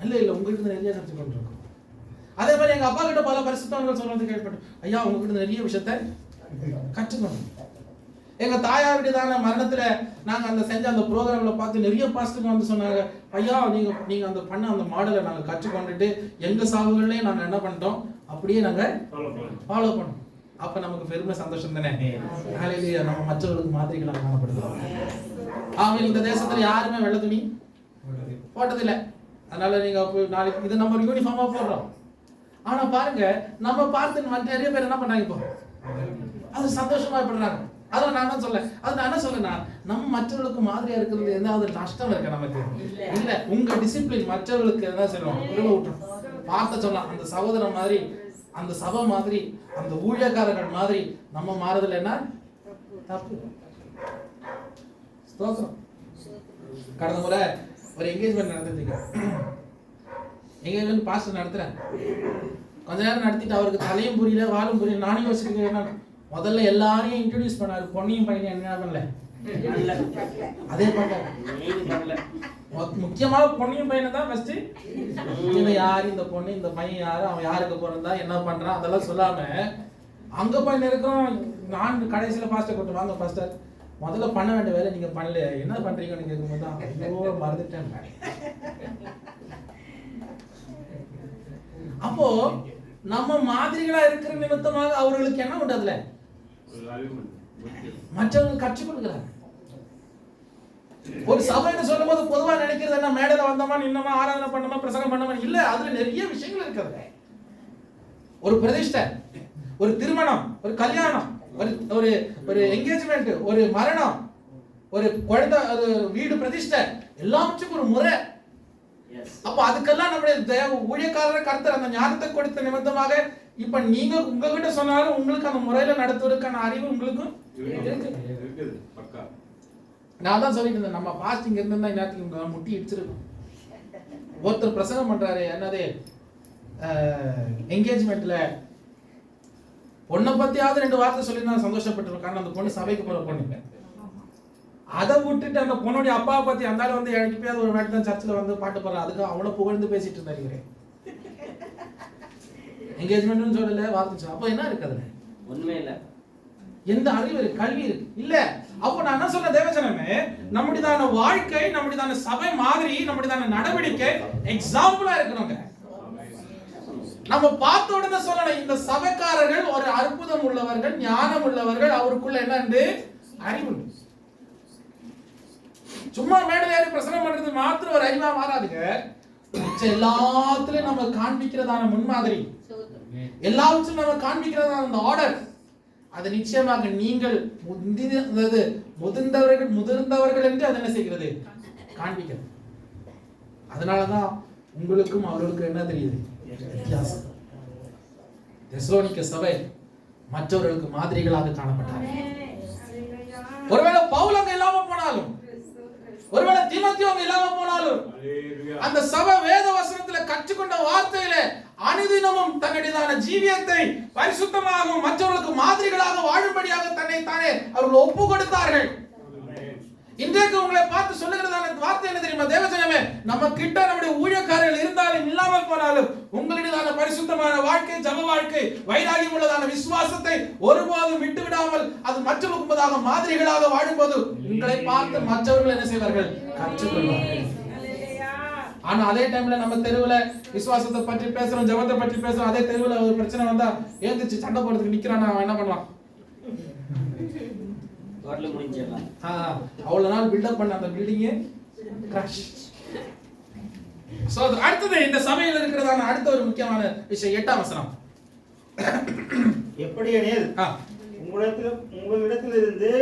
இல்லை உங்ககிட்ட நிறைய கற்றுக்கொண்டிருக்கோம். அதே மாதிரி எங்க அப்பா கிட்ட பல பரிசுத்தவான்கள் சொல்றது கேள்விப்பட்டேன். ஐயா, உங்ககிட்ட நிறைய விஷயத்தை கற்றுக்கணும். எங்க தாயாருடையதான மரணத்துல நாங்க அந்த செஞ்ச அந்த ப்ரோக்ராம்ல பார்த்து நிறைய பாஸ்டர் வந்து சொன்னாங்க, ஐயா நீங்க அந்த பண்ண அந்த மாடலை நாங்க கற்றுக்கொண்டுட்டு எங்க சாவுகள்லயே நாங்க என்ன பண்ணிட்டோம், அப்படியே நாங்க ஃபாலோ பண்ணோம். அப்ப நமக்கு பெருமை சந்தோஷம் தானே. ஹல்லேலூயா. நம்ம மற்றவர்களுக்கு மாதிரிகளா காணப்படுகிறோம். அவங்க இந்த தேசத்துல யாருமே வெள்ளை துணி போட்டதில்லை. அதனால நீங்க நாளைக்கு இது நம்ம யூனிஃபார்மா போடுறோம். ஆனா பாருங்க, நம்ம பார்த்து நிறைய பேர் என்ன பண்றாங்க, இப்போ அது சந்தோஷமா பண்றாங்க. அதான் நான் என்ன சொல்ல, அது நான் என்ன சொல்றேன்னா, நம்ம மற்றவர்களுக்கு மாதிரியா இருக்கிறது ஏதாவது நஷ்டம் இருக்கு நமக்கு இல்ல. உங்க டிசிப்ளின் மற்றவர்களுக்கு என்ன செய்யணும், விரும்ப விட்டுரும். பார்த்த சொல்லலாம், அந்த சகோதரன் மாதிரி, அந்த சபை மாதிரி, அந்த ஊழியக்காரர்கள் மாதிரி நம்ம மாறுதல் என்ன தப்பு. ஸ்தோத்திரம். கடந்த முறை ஒரு என்கேஜ்மெண்ட் நடத்திருந்தீங்க. என்கேஜ்மெண்ட் பாஸ்டர் நடத்துறேன். கொஞ்ச நேரம் நடத்திட்டு அவருக்கு தலையும் புரியல வாலும் புரியல. நானும் யோசிக்கிறேன், என்ன முதல்ல எல்லாரையும் இன்ட்ரோடியூஸ் பண்ணாரு, பொண்ணையும் பையனையும் என்ன பண்ணல, அதே பண்ணல. முக்கியமாக பொண்ணையும் பையனை தான் ஃபர்ஸ்ட், இவன் யாரு, இந்த பொண்ணு இந்த பையன் யாரு, அவன் யாருக்கு பிறந்தா என்ன பண்றான் அதெல்லாம் சொல்லாம அங்க போய் நிற்கிறோம். நான் கடைசியில பாஸ்டர் கூட்டு வாங்க பாஸ்டர், முதல்ல பண்ண வேண்டிய வேலை நீங்க பண்ணல, என்ன பண்றீங்கன்னு கேட்கும்போது தான் ஐயோ மறந்துட்டேன். அப்போ நம்ம மாதிரிகளா இருக்கிற நிமித்தமாக அவர்களுக்கு என்ன உண்டு, அதுல மற்றவர்கள் கற்றுக் கொடுக்கிறாங்க. ஒரு சபைன்னு சொல்லும் போது பொதுவா நினைக்கிறது என்ன, மேடையில வந்தோமா நின்னோமா ஆராதனை பண்ணோமா பிரசங்கம் பண்ணோமா இல்ல. அதுல நிறைய விஷயங்கள் இருக்கிறது. ஒரு பிரதிஷ்டை, ஒரு திருமணம், ஒரு கல்யாணம், ஒரு ஒரு என்கேஜ்மெண்ட், ஒரு மரணம், ஒரு குழந்தை, ஒரு வீடு பிரதிஷ்டை, எல்லாவற்றுக்கும் ஒரு முறை. அப்ப அதுக்கெல்லாம் நம்முடைய ஊழியக்காரர் கர்த்தர் அந்த ஞானத்தை கொடுத்த நிமித்தமாக இப்ப நீங்க உங்ககிட்ட சொன்னாலும் உங்களுக்கு அந்த முறையில நடத்துவதற்கான அறிவு உங்களுக்கும் இருக்கு. நான் தான் சொல்லிட்டு இருந்தேன், நம்ம பாஸ்டிங் இருந்தா நேரத்துக்கு முட்டி இடிச்சிருக்கும். ஒருத்தர் பிரசங்கம் பண்றாரு, என்னது என்கேஜ்மெண்ட்ல பொண்ணை பத்தியாவது 2 வார்த்தை சொல்லி நான் சந்தோஷப்பட்டிருக்கேன். காரணம் அந்த பொண்ணு சபைக்கு போற பொண்ணு. அதை விட்டுட்டு அந்த பொண்ணுடைய அப்பாவை பத்தி அந்தாலும் வந்து எப்பயாவது ஒரு வாட்டி தான் சர்ச்சில் வந்து பாட்டு பாடுறேன், அதுக்கு அவனை புகழ்ந்து பேசிட்டு இருந்தாரு. என்கேஜ்மெண்ட்னு சொல்லல, வார்த்தை. அப்ப என்ன இருக்கு அதுல? ஒண்ணுமே இல்ல. எந்த அறிவு இருக்கு, கல்வி இருக்கு இல்ல. அப்ப நான் என்ன சொல்ற தேவஜனமே, நம்முடையதான வாழ்க்கை, நம்முடையதான சபை மாதிரி, நம்முடையதான நடவடிக்கை எக்ஸாம்பிளா இருக்கணுங்க. நம்ம பார்த்த உடனே சொல்லணும், இந்த சபைக்காரர்கள் ஒரு அற்புதம் உள்ளவர்கள், ஞானம் உள்ளவர்கள், அவருக்குள்ள என்ன அறிவு. சும்மா மேடையில ஏறி பிரசங்கம் பண்றது மாத்திரம் ஒரு அறிவா மாறாதுங்க. எல்லாத்துலயும் நம்ம காண்பிக்கிறதான முன்மாதிரி, எல்லாவற்றும் நம்ம காண்பிக்கிறதான அந்த ஆர்டர், அது நிச்சயமாக நீங்கள் முதிர்ந்தவர்கள் என்று அது என்ன செய்கிறது, காண்பிக்கிறது. அதனாலதான் உங்களுக்கும் அவர்களுக்கும் என்ன தெரியுது வித்தியாசம். தெசலோனிக்க சபை மற்றவர்களுக்கு மாதிரிகளாக காணப்பட்டார்கள். ஒருவேளை பவுல் அங்க இல்லாம போனாலும், ஒருவேளை தீமோத்தேயு அங்க இல்லாம போனாலும், அந்த சபை வேத வசனத்துல கற்றுக்கொண்ட வார்த்தையில அனுதினமும் தன்னுடையதான ஜீவியத்தை பரிசுத்தமாகவும் மற்றவர்களுக்கு மாதிரிகளாக வாழும்படியாக தன்னை தானே அவர்கள் ஒப்பு கொடுத்தார்கள். இன்றைக்கு உங்களை பார்த்து சொல்லுகிறதான வார்த்தை என்ன தெரியுமா தேவஜனமே, நம்ம கிட்ட நம்முடைய ஊழியக்காரர்கள் இருந்தாலும் இல்லாமல் போனாலும் உங்களுடையதான பரிசுத்தமான வாழ்க்கை, ஜப வாழ்க்கை, வைராகியம் உள்ளதான விசுவாசத்தை ஒருபோதும் விட்டு விடாமல் அது மற்றவர்களுக்கு முன்பதாக மாதிரிகளாக வாழும்போது உங்களை பார்த்து மற்றவர்கள் என்ன செய்வார்கள், கற்றுக்கொள்வார்கள். ஆனா அதே டைம்ல நம்ம தெருவுல விசுவாசத்தை பற்றி பேசுறோம், ஜபத்தை பற்றி பேசுறோம், அதே தெருவுல ஒரு பிரச்சனை வந்தா எழுந்திருச்சு சண்டை போடுறதுக்கு நிக்கிறான், அவன் என்ன பண்ணுவான், அவ்வளவு நாள் பில்டப் பண்ண அந்த பில்டிங்கே கிராஷ். சோ அடுத்தது இந்த சபையில் இருக்கிறதான அடுத்த ஒரு முக்கியமான விஷயம் 8ஆம் வசனம். எப்படியெனில் உங்களிடத்திலிருந்து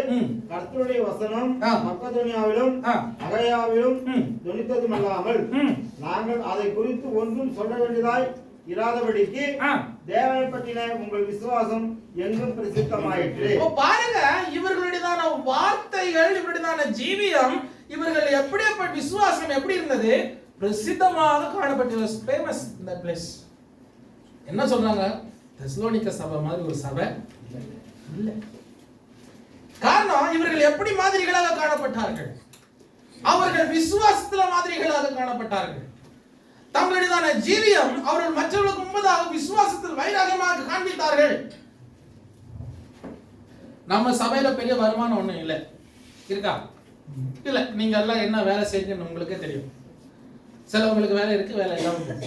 கர்த்தருடைய வசனம் மக்கதோனியாவிலும் அகாயாவிலும் தொனித்ததும் அல்லாமல் நாங்கள் அதை குறித்து ஒன்றும் சொல்ல வேண்டியதாய் இராதபடிக்கு தேவனை பற்றின உங்கள் விசுவாசம் எங்கும் பிரசித்தமாயிற்று. பாருங்க, இவர்களுடையதான வார்த்தைகள், இவர்களுடையதான ஜீவியம், இவர்கள் எப்படிப்பட்ட விசுவாசம் எப்படி இருந்தது, பிரசித்தமாக காணப்பட்டது. ஃபேமஸ் இந்த பிளேஸ். என்ன சொல்றாங்க, தெசலோனிக்க சபை மாதிரி ஒரு சபை இல்ல. காரணம், இவர்கள் எப்படி மாதிரிகளாக காணப்பட்டார்கள், அவர்கள் விசுவாசத்துல மாதிரிகளாக காணப்பட்டார்கள். தங்களுடையதான ஜீவியம் அவர்கள் மற்றவர்களுக்கு முன்பதாக விசுவாசத்தில் வைராகியமாக காண்பித்தார்கள். நம்ம சபையில பெரிய வருமானம் ஒண்ணும் இல்லை, இருக்கா? இல்ல. நீங்க எல்லாம் என்ன வேலை செய்யுங்கன்னு உங்களுக்கே தெரியும். சிலவங்களுக்கு வேலை இருக்கு, வேலை இல்லாம.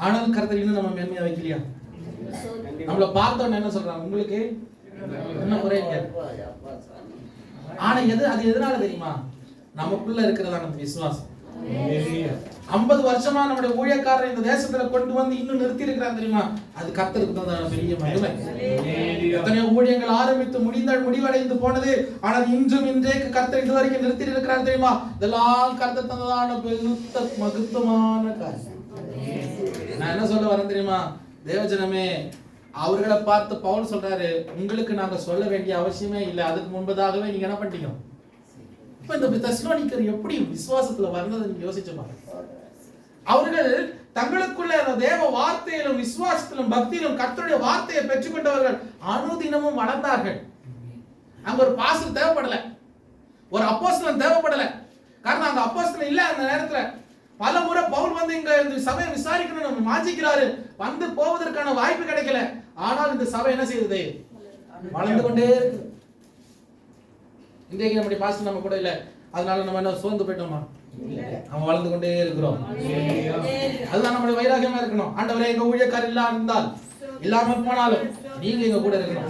ஆனாலும் கர்த்தர் இன்னும் நம்ம மேன்மையா வைக்கலையா? நம்மள பார்த்தோன்னு என்ன சொல்றாங்க, உங்களுக்கு என்ன குறை இல்லை. ஆனா அது எதனால தெரியுமா, நமக்குள்ள இருக்கிறதான விசுவாசம். 50 வருஷமா நம்முடைய ஊழியக்காரரை இந்த தேசத்துல கொண்டு வந்து இன்னும் நிறுத்தி இருக்கிறார் தெரியுமா? அது கர்த்தருக்கு தான் பெரிய மகிமை. எத்தனையோ ஊழியங்கள் ஆரம்பித்து முடிவடைந்து போனது, ஆனால் இன்றும் இன்றைக்கு கர்த்தர் இதுவரைக்கும் நிறுத்தி இருக்கிறார் தெரியுமா? இதெல்லாம் கர்த்தர் தந்ததான பெருத்த மகத்துவமான காரியம். நான் என்ன சொல்ல வரேன் தெரியுமா? தேவஜனமே, அவர்களை பார்த்து பவுல் சொல்றாரு, உங்களுக்கு நாங்க சொல்ல வேண்டிய அவசியமே இல்லை, அதுக்கு முன்பதாகவே நீங்க என்ன பண்ணிட்டீங்க. இப்ப இந்த தெசலோனிக்கர் எப்படி விசுவாசத்துல வந்ததுன்னு யோசிச்சு பாருங்க. அவர்கள் தங்களுக்குள்ள அந்த தேவ வார்த்தையிலும் விசுவாசத்திலும் பக்தியிலும் கர்த்தருடைய வார்த்தையை பெற்றுக்கொண்டவர்கள் அனுதினமும் வளர்ந்தார்கள். அங்க ஒரு பாஸ்டர் தேவைப்படல, ஒரு அப்போஸ்தலன் தேவைப்படல. காரணம் அங்க அப்போஸ்தலன் இல்ல. அந்த நேரத்துல பல முறை பவுல் வந்து இங்க இந்த சபையை விசாரிக்கணும் மாஞ்சிக்கிறாரு, வந்து போவதற்கான வாய்ப்பு கிடைக்கல. ஆனால் இந்த சபை என்ன செய்தது? வளர்ந்து கொண்டே இருக்கு. இன்றைக்கு நம்முடைய பாஸ்டர் நம்ம கூட இல்ல, அதனால நம்ம என்ன சோர்ந்து போயிட்டோமா? அவன் வளர்ந்து கொண்டே இருக்கிறோம். அதுதான் நம்முடைய வைராகியமா இருக்கணும். ஆண்டவரே, எங்க ஊழியக்காரர் இருந்தால் இல்லாமல் போனாலும் நீங்க எங்க கூட இருக்கணும்.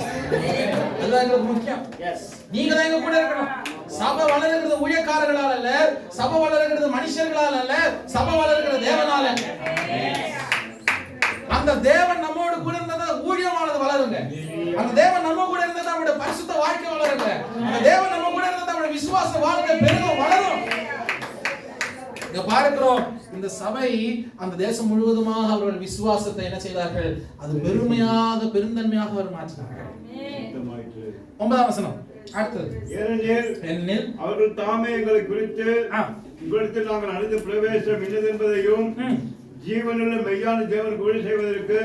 அதுதான் எங்களுக்கு முக்கியம். நீங்க தான் எங்க கூட இருக்கணும். சபை வளர்கிறது ஊழியக்காரர்களால் அல்ல, சபை வளர்கிறது மனுஷர்களால் அல்ல, சபை வளர்கிறது தேவனால. அந்த தேவன் நம்மோடு கூட இருந்தா ஊழியமானது வளருங்க. அந்த தேவன் நம்ம கூட இருந்தா நம்முடைய பரிசுத்த வாழ்க்கை வளருங்க. அந்த தேவன் நம்ம கூட இருந்தா நம்முடைய விசுவாச வாழ்க்கை பெருகும், வளரும். இங்க பார்க்கிறோம், இந்த சபை அந்த தேசம் முழுவதுமாக அவர்கள் விசுவாசத்தை என்ன செய்தார்கள்? அது பெருமையாக பெருந்தன்மையாக அவர் மாற்றினார்கள். 9ஆம் வசனம் அடுத்தது. ஏனெனில் அவர்கள் தாமே எங்களை குறித்து உங்களுக்கு நாங்கள் அடைந்த பிரவேசம் என்னது என்பதையும் ஜீவனுள்ள மெய்யான தேவனுக்கு ஊழியம் செய்வதற்கு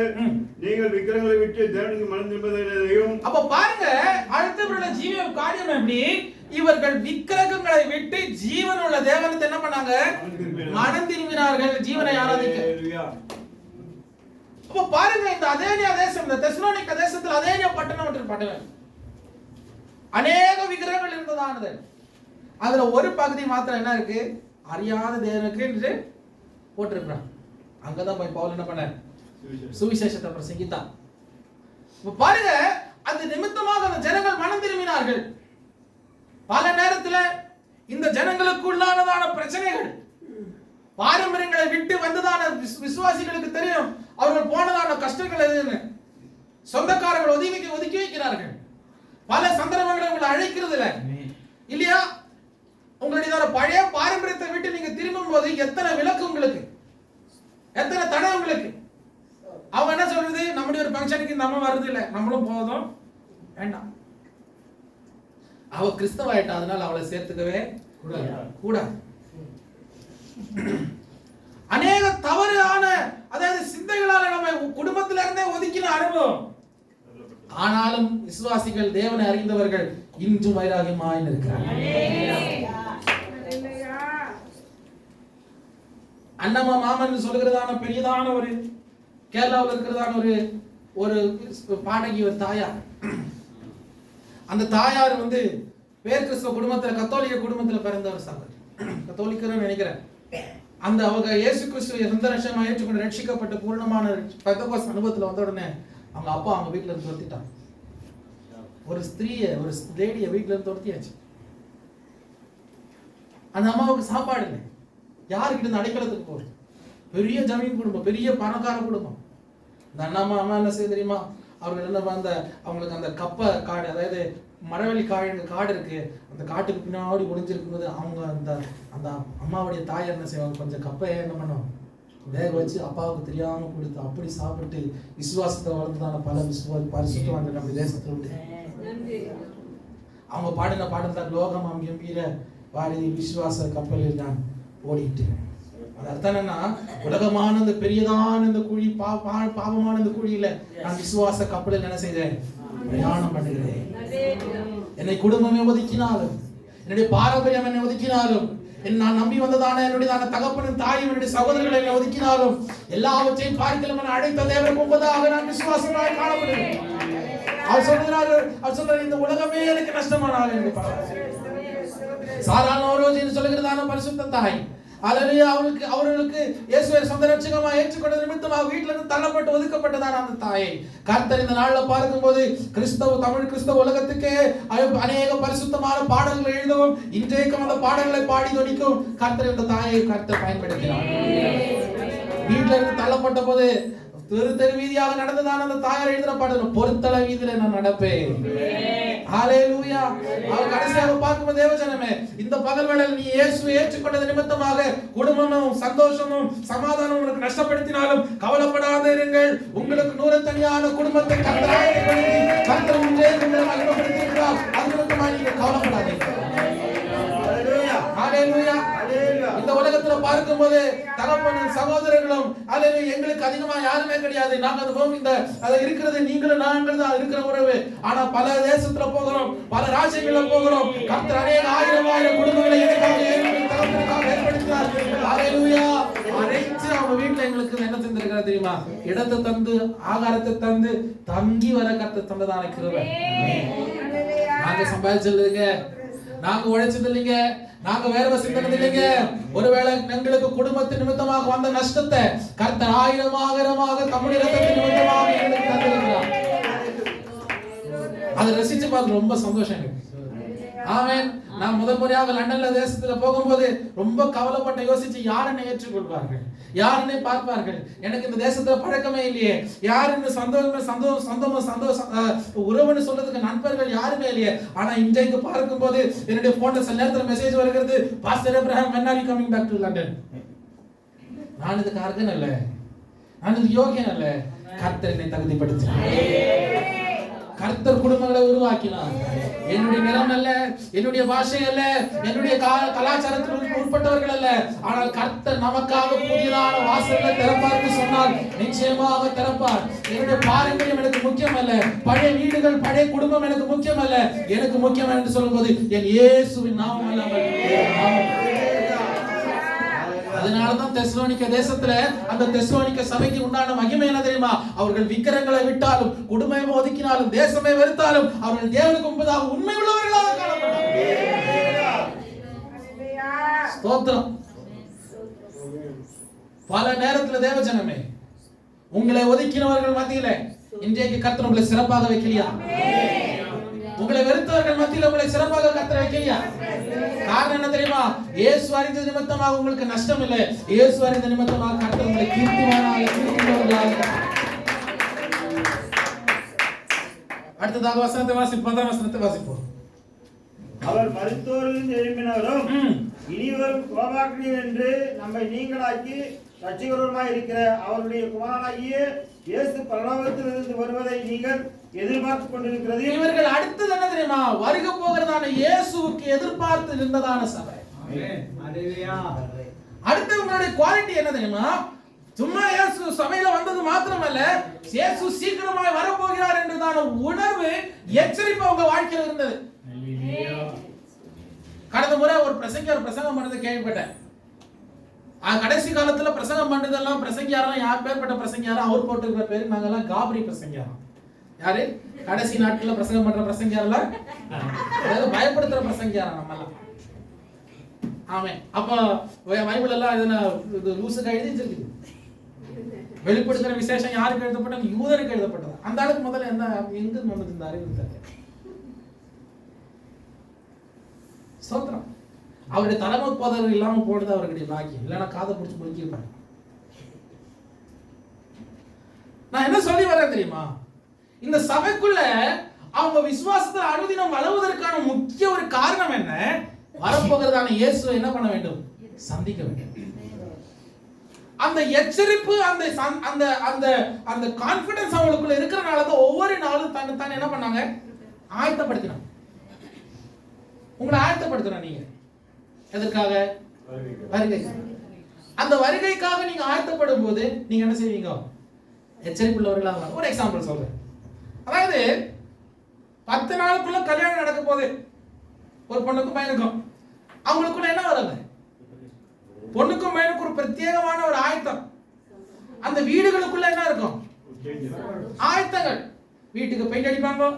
நீங்கள் விக்கிரகங்களை விட்டு தேவனுக்கு மனம் திரும்புவதையும். அப்ப பாருங்க, அடுத்தவருடைய ஜீவ காரியம் எப்படி? இவர்கள் விக்கிரகங்களை விட்டு ஜீவனுள்ள தேவனுக்கு என்ன பண்ணாங்க? மனம் திரும்பினார்கள், ஜீவனை ஆராதிக்க. அப்ப பாருங்க, இந்த அதேனியா தேசம், இந்த தெசலோனிக்க தேசத்தில் அதேனியா பட்டணம் என்று பட்டணம் அநேக விக்கிரகங்கள் இருந்ததானது. அதுல ஒரு பகுதி மாத்திரம் என்ன இருக்கு? அறியாத தேவனுக்கு என்று போட்டிருக்கிறான். அங்கதான் போய் பவுல் என்ன பண்ண? சுவிசேஷத்தை பிரசங்கித்தான். பாருங்க, அந்த நிமித்தமாக அந்த ஜனங்கள் மனம் திரும்பினார்கள். பல நேரத்துல இந்த ஜனங்களுக்குள்ளானதான பிரச்சனைகள், பாரம்பரியங்களை விட்டு வந்ததான விசுவாசிகளுக்கு தெரியும் அவர்கள் போனதான கஷ்டங்கள் எதுன்னு. சொந்தக்காரர்கள் ஒதுக்கி வைக்கிறார்கள். பல சந்தர்ப்பங்களை உங்களை அழைக்கிறது இல்லையா? உங்களுடைய பழைய பாரம்பரியத்தை விட்டு நீங்க திரும்பும் போது எத்தனை விலக்கு உங்களுக்கு, எத்தனை தடை உங்களுக்கு. அவங்க என்ன சொல்றது? நம்முடைய ஒரு ஃபங்க்ஷனுக்கு நம்ம வர்றது இல்லை, நம்மளும் போதும் வேண்டாம். அவ கிறிஸ்தவாயிட்டா, அதனால அவளை சேர்த்துக்கவே கூடாது. அநேக தவறான அதாவது சிந்தைகளால நம்ம குடும்பத்தில இருந்தே ஒதுக்கின அனுபவம். ஆனாலும் விசுவாசிகள், தேவனை அறிந்தவர்கள் இன்றும் வைராகியமாய் இருக்கிறார்கள். அண்ணம்மா மாமன் சொல்லுகிறதான பெரியதான ஒரு கேரளாவில் இருக்கிறதான ஒரு பாடகி, ஒரு தாயார். அந்த தாயார் வந்து பேர் கிறிஸ்தவ குடும்பத்தில், கத்தோலிக்க குடும்பத்தில் பிறந்தவர் சகோதரி. கத்தோலிக்கன்னு நினைக்கிறேன். அந்த அவங்க இயேசு கிறிஸ்துவை சொந்த ரட்சகமாக ஏற்றுக்கொண்டு ரட்சிக்கப்பட்டு பூர்ணமான பெந்தகோஸ்து அனுபவத்தில் வந்த உடனே அவங்க அப்பா அவங்க வீட்டில இருந்து துரத்திட்டாங்க. ஒரு ஸ்திரீயை, ஒரு லேடியை வீட்டில இருந்து துரத்தியாச்சு. அந்த அம்மாவுக்கு சாப்பாடு இல்லை, யாருக்கிட்ட இருந்து அடைக்கலத்துக்கு போகுது. பெரிய ஜமீன் குடும்பம், பெரிய பணக்கார குடும்பம். இந்த அம்மா என்ன செய்ய தெரியுமா? அவர்கள் என்ன அந்த அவங்களுக்கு அந்த கப்பை காடு, அதாவது மரவள்ளி காடு இருக்கு, அந்த காட்டுக்கு பின்னாடி ஒளிஞ்சிருக்கும் போது அவங்க அந்த அம்மாவுடைய தாயார் என்ன செய்வாங்க? கொஞ்சம் கப்பையை என்ன பண்ணுவோம், வேக வச்சு அப்பாவுக்கு தெரியாம கொடுத்து அப்படி சாப்பிட்டு விசுவாசத்தை வளர்ந்துதான பல பரிசுத்தவான்கள் நம்ம தேசத்துல உண்டு. அவங்க பாடின பாடல் தான் லோகம் கம்பீர வாரி விசுவாச கப்பலில் நான் ஓடிட்டு. அது அர்த்தம் என்னன்னா, உலகமான இந்த பெரியதான இந்த குழி, பாவமான இந்த குழியில நான் விசுவாச கப்பலில் என்ன செய்தேன்? பிரயாணம் பண்ணுகிறேன். என்னை குடும்பமே ஒதுக்கினாலும், என்னுடைய பாரம்பரியம் என்னை ஒதுக்கினாலும், நான் நம்பி வந்ததான என்னுடைய தகப்பனும் தாயும் என்னுடைய சகோதரர்கள் என்னை ஒதுக்கினாலும், எல்லாவற்றையும் பார்க்கலாம் என அழைத்த தேவனுக்கு முன்பதாக நான் விசுவாசமாய் காணப்படுகிறேன். அவர் சொல்றாரு, இந்த உலகமே எனக்கு நஷ்டமானாலும் எனக்கு பரவாயில்லை. சாரான ரோஜின்னு சொல்லுகிறதான பரிசுத்த தாய் அல்லேலூயா. அவர்களுக்கு இயேசுவை சொந்த ரட்சகமாக ஏற்றுக்கொண்ட நிமித்தமாக வீட்டில இருந்து தள்ளப்பட்டு ஒதுக்கப்பட்டதான அந்த தாயை கர்த்தர் இந்த நாள்ல பார்க்கும்போது தமிழ் கிறிஸ்தவ உலகத்துக்கே அநேக பரிசுத்தமான பாடல்கள் எழுதவும் இன்றைக்கும் அந்த பாடல்களை பாடி தொனிக்கும் கர்த்தர் இந்த தாயை கர்த்தர் பயன்படுத்தினார். வீட்டில இருந்து தள்ளப்பட்ட போது தெரு வீதியாக நடந்ததான அந்த தாயார் எழுதின பாடல், பொறுத்தள வீதியில நான் நடப்பேன். ஹalleluya. அவர் கடைசியாக பார்க்கும் தேவஜனமே, இந்த பகல் வேளையில் நீ இயேசுவை ஏற்றுக்கொண்டது நிமித்தமாக குடும்பமும் சந்தோஷமும் சமாதானமும் உங்களுக்கு நஷ்டப்படுத்தினாலும் கவலைப்படாத இருங்கள். உங்களுக்கு நூறத்தனியான குடும்பத்தை கர்த்தர் உங்களை மகிமைப்படுத்தியிருக்கிறார். அது நிமித்தமாக நீங்க கவலைப்படாதீங்க. ஹalleluya. இந்த உலகத்துல பார்க்கும்போது தகப்பனும் சகோதரர்களும் அல்லேலூயா எங்களுக்கு அதிகமா யாருமே கிடையாது. நாங்க இந்த அது இருக்கிறது நீங்களும் நாங்கள் தான் இருக்கிற உறவு. ஆனா பல தேசத்துல போகிறோம், பல ராஜ்யங்கள்ல போகிறோம். கர்த்தர் அநேக ஆயிரம் குடும்பங்களை தகப்பனுக்காக ஏற்படுத்தினார். ஹalleluya. அனைத்து அவங்க வீட்டுல எங்களுக்கு என்ன தந்திருக்கிறார் தெரியுமா? இடத்தை தந்து ஆகாரத்தை தந்து தங்கி வர கர்த்தர் தந்ததான கிருபை. நாங்க சம்பாதிச்சது இல்லைங்க, நாங்க உழைச்சது இல்லைங்க, நாங்க வேற சிந்தனை இல்லைங்க. ஒருவேளை எங்களுக்கு குடும்பத்தின் நிமித்தமாக வந்த நஷ்டத்தை கர்த்தர் ஆயிரமாக தம்முடைய இரத்தத்தின் நிமித்தமாக எங்களுக்கு தந்திருக்கிறார். அதை ரசிச்சு பார்த்து ரொம்ப சந்தோஷம் எனக்கு. ஆமென். நான் முதல் முறையாக லண்டன்ல தேசத்துல போகும்போது ரொம்ப கவலைப்பட்ட யோசிச்சு யார் என்னை ஏற்றுக்கொள்வார்கள், யார் என்னை பார்ப்பார்கள், எனக்கு இந்த தேசத்துல பழக்கமே இல்லையே, யார் இந்த சந்தோஷம் உறவுன்னு சொல்றதுக்கு நண்பர்கள் யாருமே இல்லையே. ஆனா இன்றைக்கு பார்க்கும்போது என்னுடைய போன்ல சில நேரத்துல மெசேஜ் வருகிறது, pastor Abraham when are you coming back to London? நான் இதுக்கு அர்ஹன் அல்ல, நான் இது யோகியன் அல்ல, கர்த்தர் என்னை தகுதிப்படுத்தினார். கர்த்தர் குடும்பங்களை உருவாக்கினார். என்னுடைய நிறம் அல்ல, என்னுடைய பாஷை அல்ல, என்னுடைய கலாச்சாரத்தில் உட்பட்டவர்கள் அல்ல, ஆனால் கர்த்தர் நமக்காக புதிதான வாசல்களை திறப்பார்னு சொன்னால் நிச்சயமாக திறப்பார். என்னுடைய பாரம்பரியம் எனக்கு முக்கியம் அல்ல, பழைய வீடுகள் பழைய குடும்பம் எனக்கு முக்கியம் அல்ல, எனக்கு முக்கியம் என்று சொல்லும்போது என் இயேசுவின் நாமம் அல்லாமல். அதனாலதான் தெசலோனிக்க தேசத்துல அந்த தெசலோனிக்க சபைக்கு உண்டான மகிமை என்ன தெரியுமா? அவர்கள் விக்கிரங்களை விட்டாலும் குடும்பமே ஒதுக்கினாலும் தேசமே வெறுத்தாலும் அவர்கள் தேவனுக்கு முன்பதாக உண்மை உள்ளவர்களாக காணப்பட்டார்கள். ஸ்தோத்திரம். பல நேரத்துல தேவஜனமே உங்களை ஒதுக்கினவர்கள் மத்தியில இன்றைக்கு கர்த்தர் உங்களை சிறப்பாக வைக்கலையா? உங்களை வெறுத்தவர்கள் மத்தியில உங்களை சிறப்பாக கர்த்தர் வைக்கலையா? காரணம் என்ன தெரியுமா? இயேசு அறிந்த நிமித்தமாக உங்களுக்கு நஷ்டம் இல்லை, இயேசு அறிந்த நிமித்தமாக கர்த்தர் உங்களை கீர்த்திவானாக. அடுத்ததாக வசனத்தை வாசிப்போம், 10ஆம் வசனத்தை வாசிப்போம். அவர் மரித்தோரிலிருந்து எழும்பினவரும் இனிவரும் கோபாக்கினி என்று நம்மை நீங்களாக்கி ரட்சிகருமாய் இருக்கிற அவருடைய குமாரனாகிய இயேசு பரலோகத்திலிருந்து வருவதை நீங்கள் எதிர்பார்த்து கொண்டிருக்கிறது. இவர்கள் அடுத்தது என்ன தெரியுமா? வருக போகிறதான இயேசுவுக்கு எதிர்பார்த்து இருந்ததான சபை. அடுத்து உங்களுடைய குவாலிட்டி என்ன தெரியுமா? சும்மா இயேசு சபையில வந்தது மாத்திரமல்ல, இயேசு சீக்கிரமாய் வரப்போகிறார் என்றதான உணர்வு எச்சரிப்பு உங்க வாழ்க்கையில் இருந்தது. கடந்த முறை ஒரு பிரசங்கம் பண்ணது கேள்விப்பட்டேன். கடைசி காலத்துல பிரசங்கம் பண்றதெல்லாம் பிரசங்கியாரெல்லாம் யார் பேர்பட்ட பிரசங்கியாரா அவர் போட்டுக்கிற பேரு நாங்கெல்லாம் காபரி பிரசங்கியாரம். யாரு கடைசி நாட்கள்ல பிரசங்கம் பண்ற பிரசங்கியாரெல்லாம் அதாவது பயப்படுத்துற பிரசங்கியாரம் நம்ம எல்லாம். ஆமென். அப்ப பைபிள் எல்லாம் எதனா லூசுக்கு எழுதி வச்சிருக்கு. வெளிப்படுத்துற விசேஷம் யாருக்கு எழுதப்பட்டது? யூதருக்கு எழுதப்பட்டது. அந்த ஆளுக்கு முதல்ல என்ன எங்க வந்தது இந்த அறிவு தெரியல. ஸ்தோத்திரம். அவருடைய தலைமை போதவர் இல்லாம போடுறது அவருடைய பாக்கியம். இல்லைன்னா காதை பிடிச்சி முடிக்கிருப்பாங்க. நான் என்ன சொல்லி வரேன் தெரியுமா? இந்த சபைக்குள்ள அவங்க விசுவாசத்தில் அனுதினம் வளர்வதற்கான முக்கிய ஒரு காரணம் என்ன? வரப்போகிறதான இயேசுவை என்ன பண்ண வேண்டும்? சந்திக்க வேண்டும். அந்த எச்சரிப்பு அந்த அந்த அந்த அந்த கான்ஃபிடன்ஸ் அவங்களுக்குள்ள இருக்கிறனால தான் ஒவ்வொரு நாளும் தான் என்ன பண்ணாங்க? ஆயத்தப்படுத்தினாங்க. உங்களை ஆயத்தப்படுத்தணும். நீங்க எதற்காக? வருகை. அந்த வருகைக்காக நீங்க ஆயத்தப்படும் போது நீங்க என்ன செய்வீங்க? எச்சரிப்புள்ளவர்களாக. ஒரு எக்ஸாம்பிள் சொல்றேன். அதாவது 10 நாளுக்குள்ள கல்யாணம் நடக்க போகுது ஒரு பொண்ணுக்கும் பையனுக்கும். அவங்களுக்குள்ள என்ன வருங்க? பொண்ணுக்கும் பையனுக்கும் ஒரு பிரத்யேகமான ஒரு ஆயத்தம். அந்த வீடுகளுக்குள்ள என்ன இருக்கும்? ஆயத்தங்கள். வீட்டுக்கு பெயிண்ட் அடிப்பாங்க,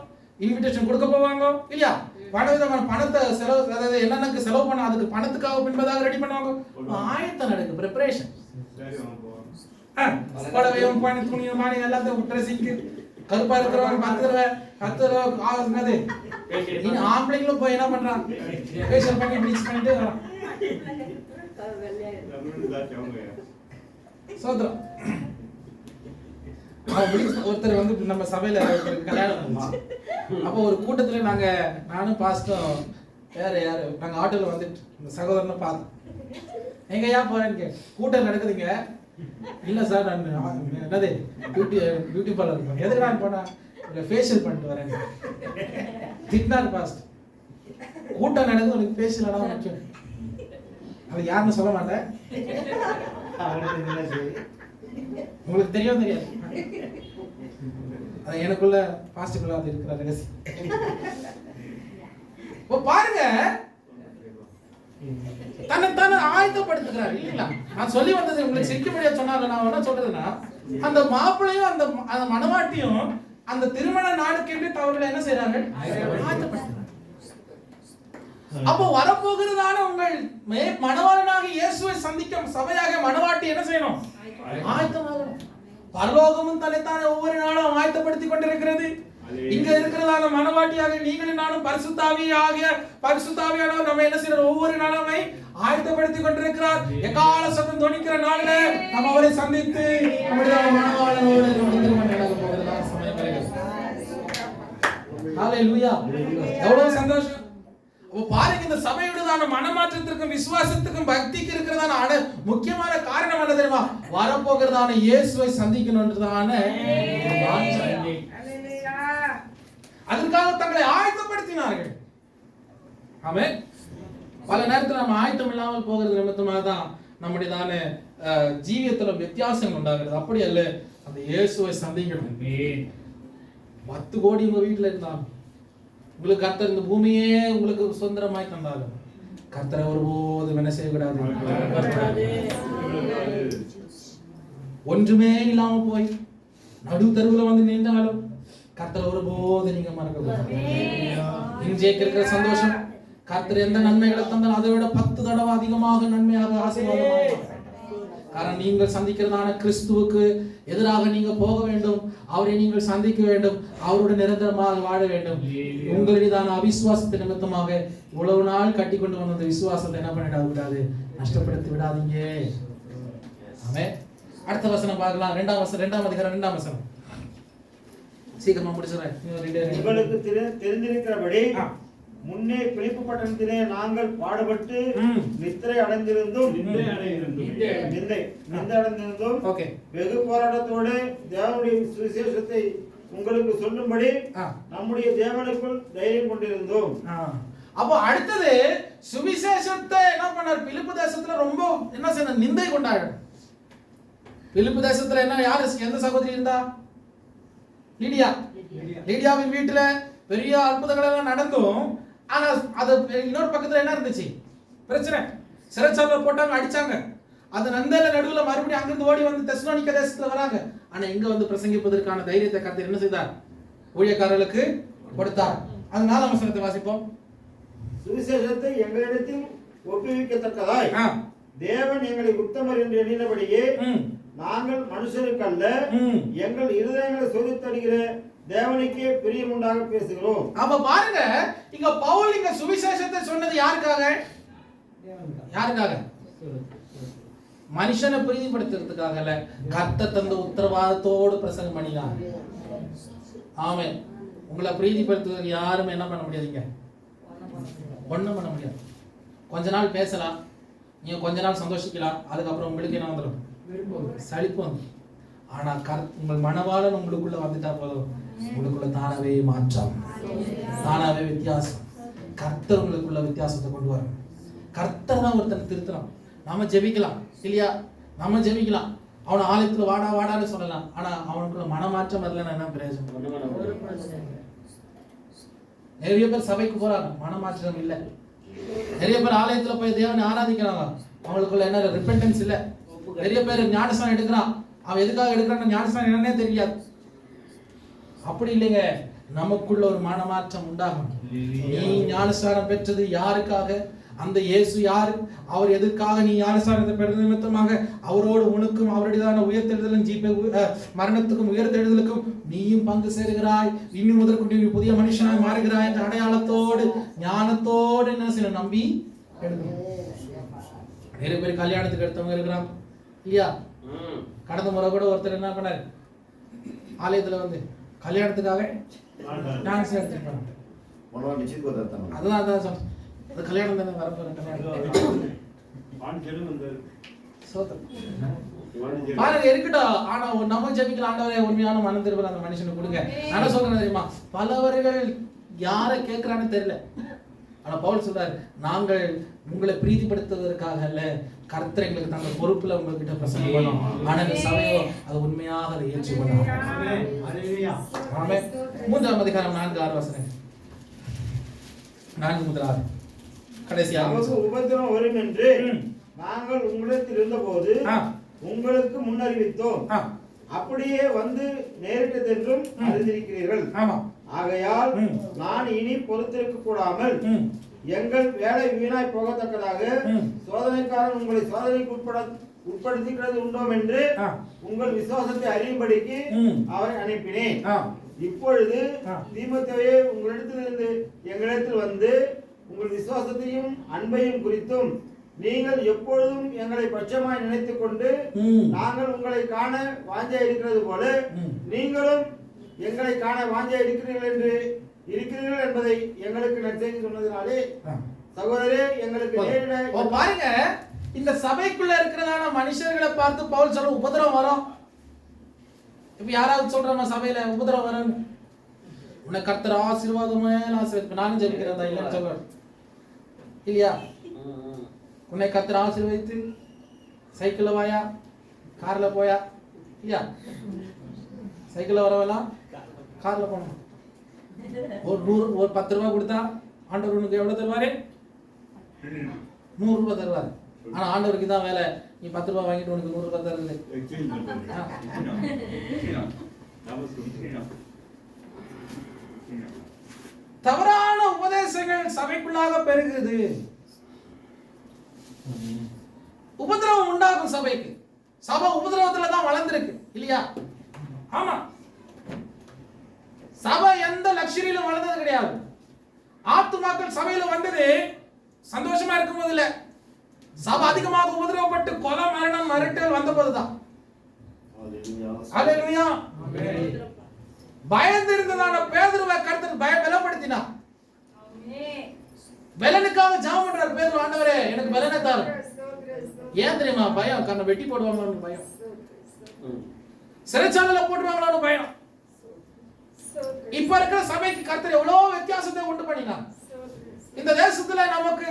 இன்விடேஷன் கொடுக்க போவாங்க இல்லையா? பலவிதமான பணத்தை செலவு, அதாவது என்னென்னக்கு செலவு பண்ண அதுக்கு பணத்துக்காக பின்பதாக ரெடி பண்ணுவாங்க. ஆயத்தம் நடக்கு, ப்ரிப்பரேஷன். புடவையும் பணி துணியும் மாணி எல்லாத்தையும் ட்ரெஸ்ஸிங்கு கருப்பா இருக்கிறவங்க 10 ரூபா ஆகுது. நீங்க ஆம்பளைங்களும் போய் என்ன பண்றான், ஃபேஷியல் பண்ணி ப்ளீச் பண்ணிட்டு வரான். சோத்ரம் ஒருத்தர் வந்து நம்ம சபையில ஒருத்தருக்கு கல்யாணம் இருந்துச்சு. அப்போ ஒரு கூட்டத்துல நானும் பாஸ்டும் வேற யாரு நாங்க ஆட்டோல வந்துட்டு இந்த சகோதரனை பார்த்தோம். எங்கயா போறேன்னு கூட்டம் நடக்குதுங்க. இல்ல சார் நான் என்னது பியூட்டி பார்லர் போறேன். எதுக்கு நான் போனா ஃபேஷியல் பண்ணிட்டு வரேன். திட்டினார் பாஸ்ட். கூட்டம் நடக்குது, உனக்கு ஃபேஷியல் ஆனா முக்கியம். அது யாருன்னு சொல்ல மாட்டேன், உங்களுக்கு தெரியும் தெரியாது. அது எனக்குள்ள பாஸ்டுக்குள்ள அது இருக்கிற ரகசியம். இப்போ பாருங்க, தன்னைத்தானே ஆயத்தப்படுத்துகிறார் இல்லைங்களா? நான் சொல்லி வந்தது உங்களுக்கு சிரிக்கும்படியா சொன்னால நான் என்ன சொல்றதுன்னா, அந்த மாப்பிள்ளையும் அந்த மணவாட்டியும் அந்த திருமண நாளுக்கென்று அவர்களை என்ன செய்றாங்க, ஆயத்தப்படுத்துறாங்க. அப்போ வரப்போகிறதான உங்கள் மணவாளனாக இயேசுவை சந்திக்கும் சபையாக மணவாட்டி என்ன செய்யணும், ஆயத்தமாகணும். பரலோகமும் தன்னைத்தானே ஒவ்வொரு நாளும் ஆயத்தப்படுத்திக் கொண்டிருக்கிறது. இங்க இருக்கிறதான மனவாட்டியாக நீங்களும் நானும் பரிசுத்தாவியானவர் நம்ம என்ன செய்யறோம், ஒவ்வொரு நாளும் ஆயத்தப்படுத்திக் கொண்டிருக்கிறார். எக்கால சத்தம் தொனிக்கிற நாள்ல நம்ம அவரை சந்தித்து நம்முடைய மனவாளனோடு திருமணம் நடக்க போகிறதா சமயம் வருகிறது. ஹalleluya, எவ்வளவு சந்தோஷம். அப்ப பாருங்க, இந்த சபையுடனான மனமாற்றத்திற்கும் விசுவாசத்துக்கும் பக்திக்கு இருக்கிறதான முக்கியமான காரணம் என்ன தெரியுமா, வரப்போகிறதான இயேசுவை சந்திக்கணும்ன்றதான அதற்காக தங்களை ஆயத்தப்படுத்தினார்கள். ஆமென். பல நேரத்தில் நம்ம ஆயத்தம் இல்லாமல் போகிறது நிமித்தமாக தான் நம்முடையதான ஜீவியத்துல வித்தியாசம் உண்டாகிறது. அப்படி அல்ல, அந்த இயேசுவை சந்திக்கணும். 10 கோடி உங்க வீட்டுல இருந்தாலும், உங்களுக்கு கர்த்தர் இந்த பூமியே உங்களுக்கு சுதந்திரமாய் தந்தாலும், கர்த்தரை ஒருபோதும் என்ன செய்யக்கூடாது, ஒன்றுமே இல்லாம போய் நடு தெருவுல வந்து நின்றாலும் கர்த்தர் ஒருபோது நீங்க மறக்கக்கூடாது. இன்றைக்கு இருக்கிற சந்தோஷம் கர்த்தர் எந்த நன்மைகளை தந்தாலும் அதை விட 10 தடவை அதிகமாக நன்மையாக ஆசீர்வாதமாக. காரணம், நீங்கள் சந்திக்கிறதான கிறிஸ்துவுக்கு எதிராக நீங்க போக வேண்டும், அவரை நீங்கள் சந்திக்க வேண்டும், அவருடைய நிரந்தரமாக வாழ வேண்டும். உங்களுடையதான அவிசுவாசத்தை நிமித்தமாக இவ்வளவு நாள் கட்டி கொண்டு வந்த அந்த விசுவாசத்தை என்ன பண்ணிட விடாது, நஷ்டப்படுத்தி விடாதீங்க. ஆமென். அடுத்த வசனம் பார்க்கலாம். 2ஆம் அதிகாரம் 2ஆம் வசனம். சீக்கிரமா முடிச்சுறேன். உங்களுக்கு தெரிந்திருக்கிறபடி முன்னே பிலிப்பு பட்டணத்திலே நாங்கள் பாடுபட்டு நித்திரை அடைந்திருந்தோம். வெகு போராட்டத்தோடு தேவனுடைய சுவிசேஷத்தை உங்களுக்கு சொல்லும்படி நம்முடைய தேவனுக்குள் தைரியம் கொண்டிருந்தோம். அப்போ அடுத்தது சுவிசேஷத்தை என்ன பண்ணார், பிலிப்பு தேசத்துல ரொம்ப என்ன செய்ய நிந்தை கொண்டாரு. பிலிப்பு தேசத்துல என்ன யாரு எந்த சகோதரி இருந்தா, லீடியாவின் வீட்டுல பெரிய அற்புதங்கள் எல்லாம் நடந்தும், ஆனா அது இன்னொரு பக்கத்துல என்ன இருந்துச்சு, பிரச்சனை. சிறைச்சாலையில போட்டாங்க, அடிச்சாங்க. அது நந்தையில நடுவுல மறுபடியும் அங்கிருந்து ஓடி வந்து தெசலோனிக்கே தேசத்துல வராங்க. ஆனா இங்க வந்து பிரசங்கிப்பதற்கான தைரியத்தை கர்த்தர் என்ன செய்தார், ஊழியக்காரர்களுக்கு கொடுத்தார். அதனால வசனத்தை வாசிப்போம். சுவிசேஷத்தை எங்களிடத்தில் ஒப்புவிக்கத்தக்கதாய் தேவன் எங்களை உத்தமர் என்று எண்ணினபடியே நாங்கள் மனுஷருக்கு அல்ல, எங்கள் இருதயங்களை சோதித்தறிகிற தேவனுக்கே பிரியம் உண்டாக பேசுகிறோம். அப்ப பாருங்க, இங்க பவுல் இங்க சுவிசேஷத்தை சொன்னது யாருக்காக, யாருக்காக, மனுஷனை பிரீதிப்படுத்துறதுக்காக இல்ல, கர்த்தர் தந்த உத்தரவாதத்தோடு பிரசங்கம் பண்ணினார். ஆமென். உங்களை பிரீதிப்படுத்துவதற்கு யாருமே என்ன பண்ண முடியாதுங்க, ஒண்ணும் பண்ண முடியாது. கொஞ்ச நாள் பேசலாம், நீங்க கொஞ்ச நாள் சந்தோஷிக்கலாம், அதுக்கப்புறம் உங்களுக்கு என்ன வந்துடும், சலிப்பு வந்து. ஆனா உங்கள் மனவாளன் உங்களுக்குள்ள வந்துட்டா போதும், உங்களுக்குள்ள தானாவே மாற்றம், தானாவே வித்தியாசம். கர்த்தர் உங்களுக்குள்ள வித்தியாசத்தை கொண்டு வரணும். கர்த்தர் தான் ஒருத்தனை திருத்தணும். நாம ஜெபிக்கலாம் இல்லையா, நம்ம ஜெபிக்கலாம், அவனை ஆலயத்துல வாடா வாடான்னு சொல்லலாம். ஆனா அவனுக்குள்ள மனமாற்றம் வரலன்னா என்ன பிரயோஜனம்? நிறைய பேர் சபைக்கு போறாங்க, மனமாற்றம் இல்லை. நிறைய பேர் ஆலயத்துல போய் தேவனை ஆராதிக்கிறாங்க, அவங்களுக்குள்ள என்ன ரிப்பெண்டன்ஸ் இல்லை. நிறைய பேர் ஞானஸ்நானம் எடுக்கிறான், அவன் எதுக்காக எடுக்கிறான்னு ஞானஸ்நானம் என்னன்னே தெரியாது. அப்படி இல்லைங்க, நமக்குள்ள ஒரு மனமாற்றம் உண்டாகும். நீ ஞானஸ்நானம் பெற்றது யாருக்காக? அந்த இயேசு யாரு? அவர் எதற்காக நீ ஞானஸ்நானத்தை பெற்ற நிமித்தமாக அவரோடு உனக்கும் அவருடையதான உயர்த்தெழுதலும் மரணத்துக்கும் உயர்த்தெழுதலுக்கும் நீயும் பங்கு சேருகிறாய். இன்னும் முதற்கொண்டு நீ புதிய மனுஷனாய் மாறுகிறாய் என்ற அடையாளத்தோடு ஞானத்தோடு என்ன சில நம்பி எழுதணும். நிறைய பேர் கல்யாணத்துக்கு எடுத்தவங்க இருக்கிறான் இல்லையா? கடந்த முறை கூட ஒருத்தர் என்ன பண்ணாரு, ஆலயத்துல வந்து கல்யாணத்துக்காக டான்ஸ் எடுத்துருப்பாங்க. அதுதான் சொன்னேன், அது கல்யாணம் தானே வரப்போற கல்யாணம் பாருங்க இருக்கட்டும். ஆனா நம்ம ஜெபிக்கிற ஆண்டவரே உண்மையான மனம் திரும்ப அந்த மனுஷனுக்கு கொடுங்க. நான் சொல்றேன் தெரியுமா, பலவர்கள் யாரை கேட்கிறான்னு தெரியல. ஆனா பவுல் சொல்றாரு, நாங்கள் உங்களை பிரீதிப்படுத்துவதற்காக அல்ல, கர்த்தர் எங்களுக்கு தந்த பொறுப்புல உங்ககிட்ட பிரசங்கம் பண்ணோம். ஆனா இந்த சபையோ அது உண்மையாக அதை ஏற்றுக்கொள்ளும். ஆமென். 3ஆம் அதிகாரம் 4-6 வசனம். 4-6 கடைசியாக உபத்திரம் வரும் என்று நாங்கள் உங்களிடத்தில் இருந்தபோது உங்களுக்கு முன்னறிவித்தோம், அப்படியே வந்து நேரிட்டதென்றும் அறிந்திருக்கிறீர்கள். ஆகையால் நான் இனி பொறுத்திருக்க கூடாமல் எங்கள் வேலை வீணாய் போகத்தக்கதாக சோதனைக்காரன் உங்களை சோதனைக்கு உட்படுத்துகிறது உண்டோம் என்று உங்கள் விசுவாசத்தை அறியும்படிக்கு அவரை அனுப்பினேன். இப்பொழுது தீமோத்தேயுவே உங்களிடத்திலிருந்து எங்களிடத்தில் வந்து உங்கள் விசுவாசத்தையும் அன்பையும் குறித்தும் நீங்கள் எப்பொழுதும் எங்களை பட்சமாய் நினைத்துக் கொண்டு நாங்கள் உங்களை காண வாஞ்சை இருக்கிறது போல நீங்களும் எங்களை காண வாஞ்சை இருக்கிறீர்கள் என்பதை எங்களுக்கு நற்செய்தி சொன்னதினாலே சகோதரரே எங்களுக்கு பாருங்க, இந்த சபைக்குள்ள இருக்கிறதான மனுஷர்களை பார்த்து பவுல் சொல்ற உபத்திரவம் வரும். இப்ப யாராவது சொல்றாங்க சபையில உபத்திரவம் வரும், உன்னை கர்த்தர் ஆசீர்வாதமே நானும் ஜெபிக்கிறதா இல்லைன்னு சொல்றேன் இல்லையா? உன்னை கர்த்தர் ஆசீர்வதித்து சைக்கிள்ல வாயா, கார்ல போயா இல்லையா? சைக்கிள்ல வரவெல்லாம் கார்ல போனோம். ஒரு 10 ரூபாய் கொடுத்தா ஆண்டவர் உனக்கு எவ்வளவு தருவாரு? 100 ரூபாய் தருவாரு. ஆனா ஆண்டவருக்கு தான் வேலை, நீ 10 ரூபாய் வாங்கிட்டு உனக்கு 100 ரூபாய் தருது. தவறான உபதேசங்கள் சபைக்குள்ளாக பெருகுது. உபதிரவம் உண்டாகும் சபைக்கு. சபை உபதிரவத்துல தான் வளர்ந்திருக்கு இல்லையா? ஆமா, சபை எந்த லக்ஸரியிலும் வளர்ந்தது கிடையாது. ஆத்துமாக்கள் சபையில வந்தது சந்தோஷமா இருக்கும் போது இல்ல, சபை அதிகமாக உபதிரவப்பட்டு கொலை மரணம் மரட்டல் வந்த போதுதான். ஹல்லேலூயா. பயந்து இருந்ததான பேதுருவை கர்த்தர் பலப்படுத்தினார். பலனுக்காக ஜெபம் பண்றார் பேதுரு, ஆண்டவரே எனக்கு பலனை தாரும். ஏன் தெரியுமா? பயம். கண்ணை வெட்டி போடுவாங்கன்னு பயம், சிறைச்சாலையில போட்டுருவாங்களான்னு பயம். இப்ப இருக்கிற சபைக்கு கர்த்தர் எவ்வளவு வித்தியாசத்தை உண்டு பண்ணினார். இந்த தேசத்துல நமக்கு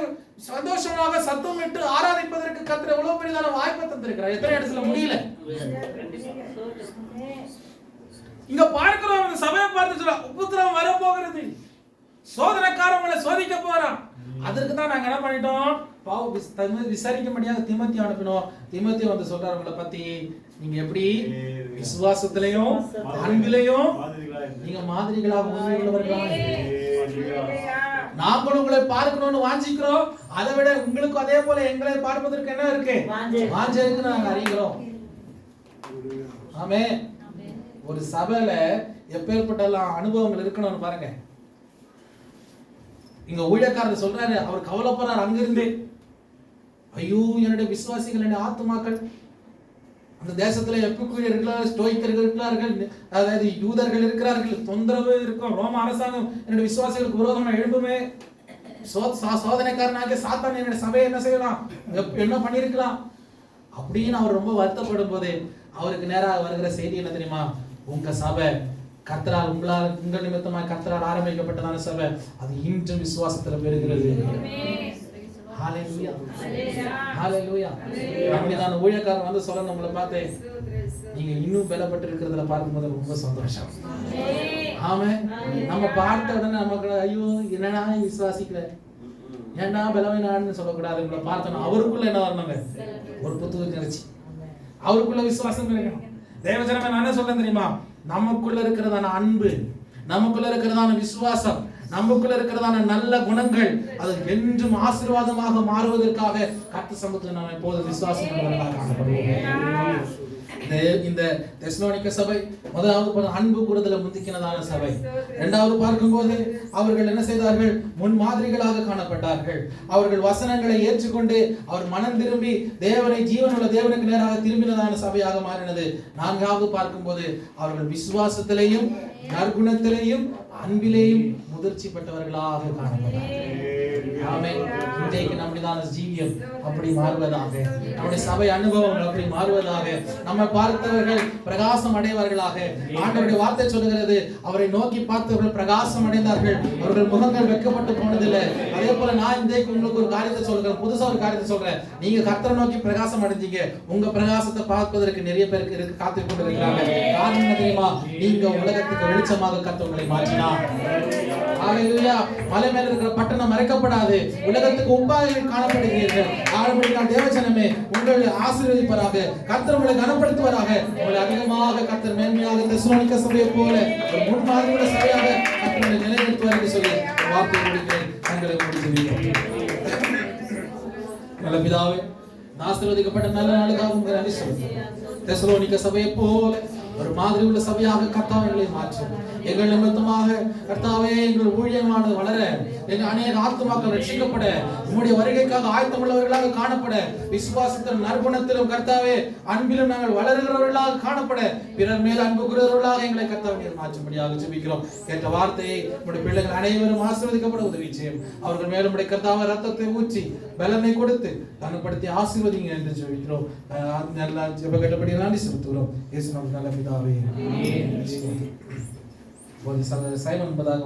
சந்தோஷமாக சத்தமிட்டு ஆராதிப்பதற்கு கர்த்தர் எவ்வளவு பெரியதான வாய்ப்பை தந்திருக்கிறார். எத்தனை இடத்துல முடியல. இங்க பார்க்கிறோம், இந்த சபையை பார்த்து சொல்ல உபத்திரவம் வர போகிறது, சோதனைக்காரங்களை சோதிக்க போறான். அதற்கு தான் நாங்க என்ன பண்ணிட்டோம், விசாரிக்க முடியாத தீமோத்தேயு அனுப்பினோம். தீமோத்தேயு வந்து சொல்றாரு, உங்களை பத்தி நீங்க எப்படி விசுவாசத்திலையும் அன்பிலையும் நீங்க மாதிரிகளாக உண்மையுள்ளவர்களாக, நாங்களும் உங்களை பார்க்கணும்னு வாஞ்சிக்கிறோம். அதை விட உங்களுக்கும் அதே போல எங்களை பார்ப்பதற்கு என்ன இருக்கு, வாஞ்சை இருக்கு, நாங்க அறிகிறோம். ஆமே. ஒரு சபையில எப்பேற்பட்ட அனுபவங்கள் இருக்கணும்னு பாருங்க. இங்க ஊழியக்காரர் சொல்றாரு, அவர் கவலைப்படுறார் அங்கிருந்து, ஐயோ என்னுடைய விசுவாசிகள், என்னுடைய ஆத்துமாக்கள் அந்த தேசத்துல எப்பிக்குரியர்கள், ஸ்டோயிக்கர்கள் இருக்கிறார்கள், அதாவது யூதர்கள் இருக்கிறார்கள், தொந்தரவு இருக்கும், ரோம அரசாங்கம் என்னுடைய விசுவாசிகளுக்கு விரோதமா எழுப்புமே, சோதனைக்காரனாக சாத்தான் என்னுடைய சபையை என்ன செய்யலாம், என்ன பண்ணிருக்கலாம் அப்படின்னு அவர் ரொம்ப வருத்தப்படும் போது அவருக்கு நேராக வருகிற செய்தி என்ன தெரியுமா? உங்க சபை கர்த்தரால் உங்கள் நிமித்தமாய் கர்த்தரால் ஆரம்பிக்கப்பட்டதான சபை அது இன்றும் விசுவாசத்துல பெறுகிறது. ஹல்லேலூயா, ஹல்லேலூயா. நம்மிதான ஊழியக்காரர் வந்து சொல்ல நம்மளை பார்த்து நீங்க இன்னும் பலப்பட்டு இருக்கிறதுல பார்க்கும்போது ரொம்ப சந்தோஷம். ஆமென். நம்ம பார்த்த உடனே நமக்கு ஐயோ என்னடா விசுவாசிக்கல, ஏன்டா பலவீனான்னு சொல்லக்கூடாது. உங்களை பார்த்தோம் அவருக்குள்ள என்ன வரணுங்க, ஒரு புத்துணர்ச்சி, அவருக்குள்ள விசுவாசம் கிடைக்கணும். தேவஜனமே நான் என்ன சொல்றேன் தெரியுமா? நமக்குள்ள இருக்கிறதான அன்பு, நமக்குள்ள இருக்கிறதான விசுவாசம், நமக்குள்ள இருக்கிறதான நல்ல குணங்கள் அது என்றும் ஆசீர்வாதமாக மாறுவதற்காக கர்த்தர் சமூகத்தில் நாம் எப்போதும் விசுவாசம் உள்ளவர்களாக காணப்படுவோம். இந்த தெசலோனிக்க சபை முதலாவது அன்பு கூறுதல முந்திக்கினதான சபை. இரண்டாவது பார்க்கும்போது அவர்கள் என்ன செய்தார்கள்? முன்மாதிரிகளாக காணப்பட்டார்கள். அவர்கள் வசனங்களை ஏற்றுக்கொண்டு அவர் மனம் திரும்பி தேவனை, ஜீவனுள்ள தேவனுக்கு நேராக திரும்பினதான சபையாக மாறினது. நான்காவது பார்க்கும்போது அவர்கள் விசுவாசத்திலேயும் நற்குணத்திலேயும் அன்பிலேயும் முதிர்ச்சி பெற்றவர்களாக காணப்பட்டார்கள். ஆமென். இன்றைக்கு நம்முடையதான ஜீவியம் அப்படி மாறுவதாக, நம்முடைய சபை அனுபவங்கள் அப்படி மாறுவதாக, நம்மை பார்த்தவர்கள் பிரகாசம் அடைவார்களாக. ஆண்டவருடைய வார்த்தை சொல்லுகிறது, அவரை நோக்கி பார்த்தவர்கள் பிரகாசம் அடைந்தார்கள், அவர்கள் முகங்கள் வெட்கப்பட்டு போனதில்லை. அதே போல நான் இன்றைக்கு உங்களுக்கு ஒரு காரியத்தை சொல்றேன், புதுசா ஒரு காரியத்தை சொல்றேன். நீங்க கர்த்தரை நோக்கி பிரகாசம் அடைஞ்சீங்க, உங்க பிரகாசத்தை பார்ப்பதற்கு நிறைய பேருக்கு காத்துக் கொண்டு இருக்கிறாங்க. காரணம் என்ன தெரியுமா? நீங்க உலகத்துக்கு வெளிச்சமாக கர்த்தர் உங்களை மாற்றினார். ஹalleluya. மலை மேல இருக்கிற பட்டணம் மறைக்கப்படாது, உலகத்துக்கு உப்பாக காணப்படுகிறீர்கள். ஆரம்பத்தில் தேவஜனமே உங்களை ஆசீர்வதிப்பாராக, கர்த்தர் உங்களை கனப்படுத்துவாராக, உங்களை அதிகமாக கர்த்தர் மேன்மையாக தெசலோனிக்க சபையை போல ஒரு முன்மாதிரியுள்ள சபையாக கர்த்தர் நிலைநிறுத்துவார் என்று சொல்லி வார்த்தை கொடுக்கிறேன். தங்களை முடிச்சு நல்ல பிதாவே, ஆசீர்வதிக்கப்பட்ட நல்ல நாளுக்காக உங்களை நன்றி சொல்லுகிறேன். தெசலோனிக்க சபையை போல ஒரு மாதிரி உள்ள சபையாக கர்த்தாவை மாற்றும். எங்கள் நிமித்தமாக கர்த்தாவே எங்கள் ஊழியமானது வளர, எங்கள் அநேக ஆத்துமாக்கள் ரட்சிக்கப்பட, உம்முடைய வருகைக்காக ஆயத்தமுள்ளவர்களாக காணப்பட, விசுவாசத்திலும் நற்குணத்திலும் கர்த்தாவே அன்பிலும் நாங்கள் வளர்கிறவர்களாக காணப்பட, பிறர் மேல் அன்பு கூறுகிறவர்களாக எங்களை கர்த்தாவே மாற்றும்படியாக ஜெபிக்கிறோம். கேட்ட வார்த்தையை உம்முடைய பிள்ளைகள் அனைவரும் ஆசீர்வதிக்கப்பட உதவி செய்யும். அவர்கள் மேலும் உம்முடைய கர்த்தாவே ரத்தத்தை ஊற்றி பலனை கொடுத்து கனப்படுத்தி ஆசீர்வதிங்க என்று ஜெபிக்கிறோம். நல்ல ஜெப கேட்டபடி நன்றி செலுத்துகிறோம். இயேசுவின் நல்ல பிதாவே. ஆமென். சைமன் என்பதாக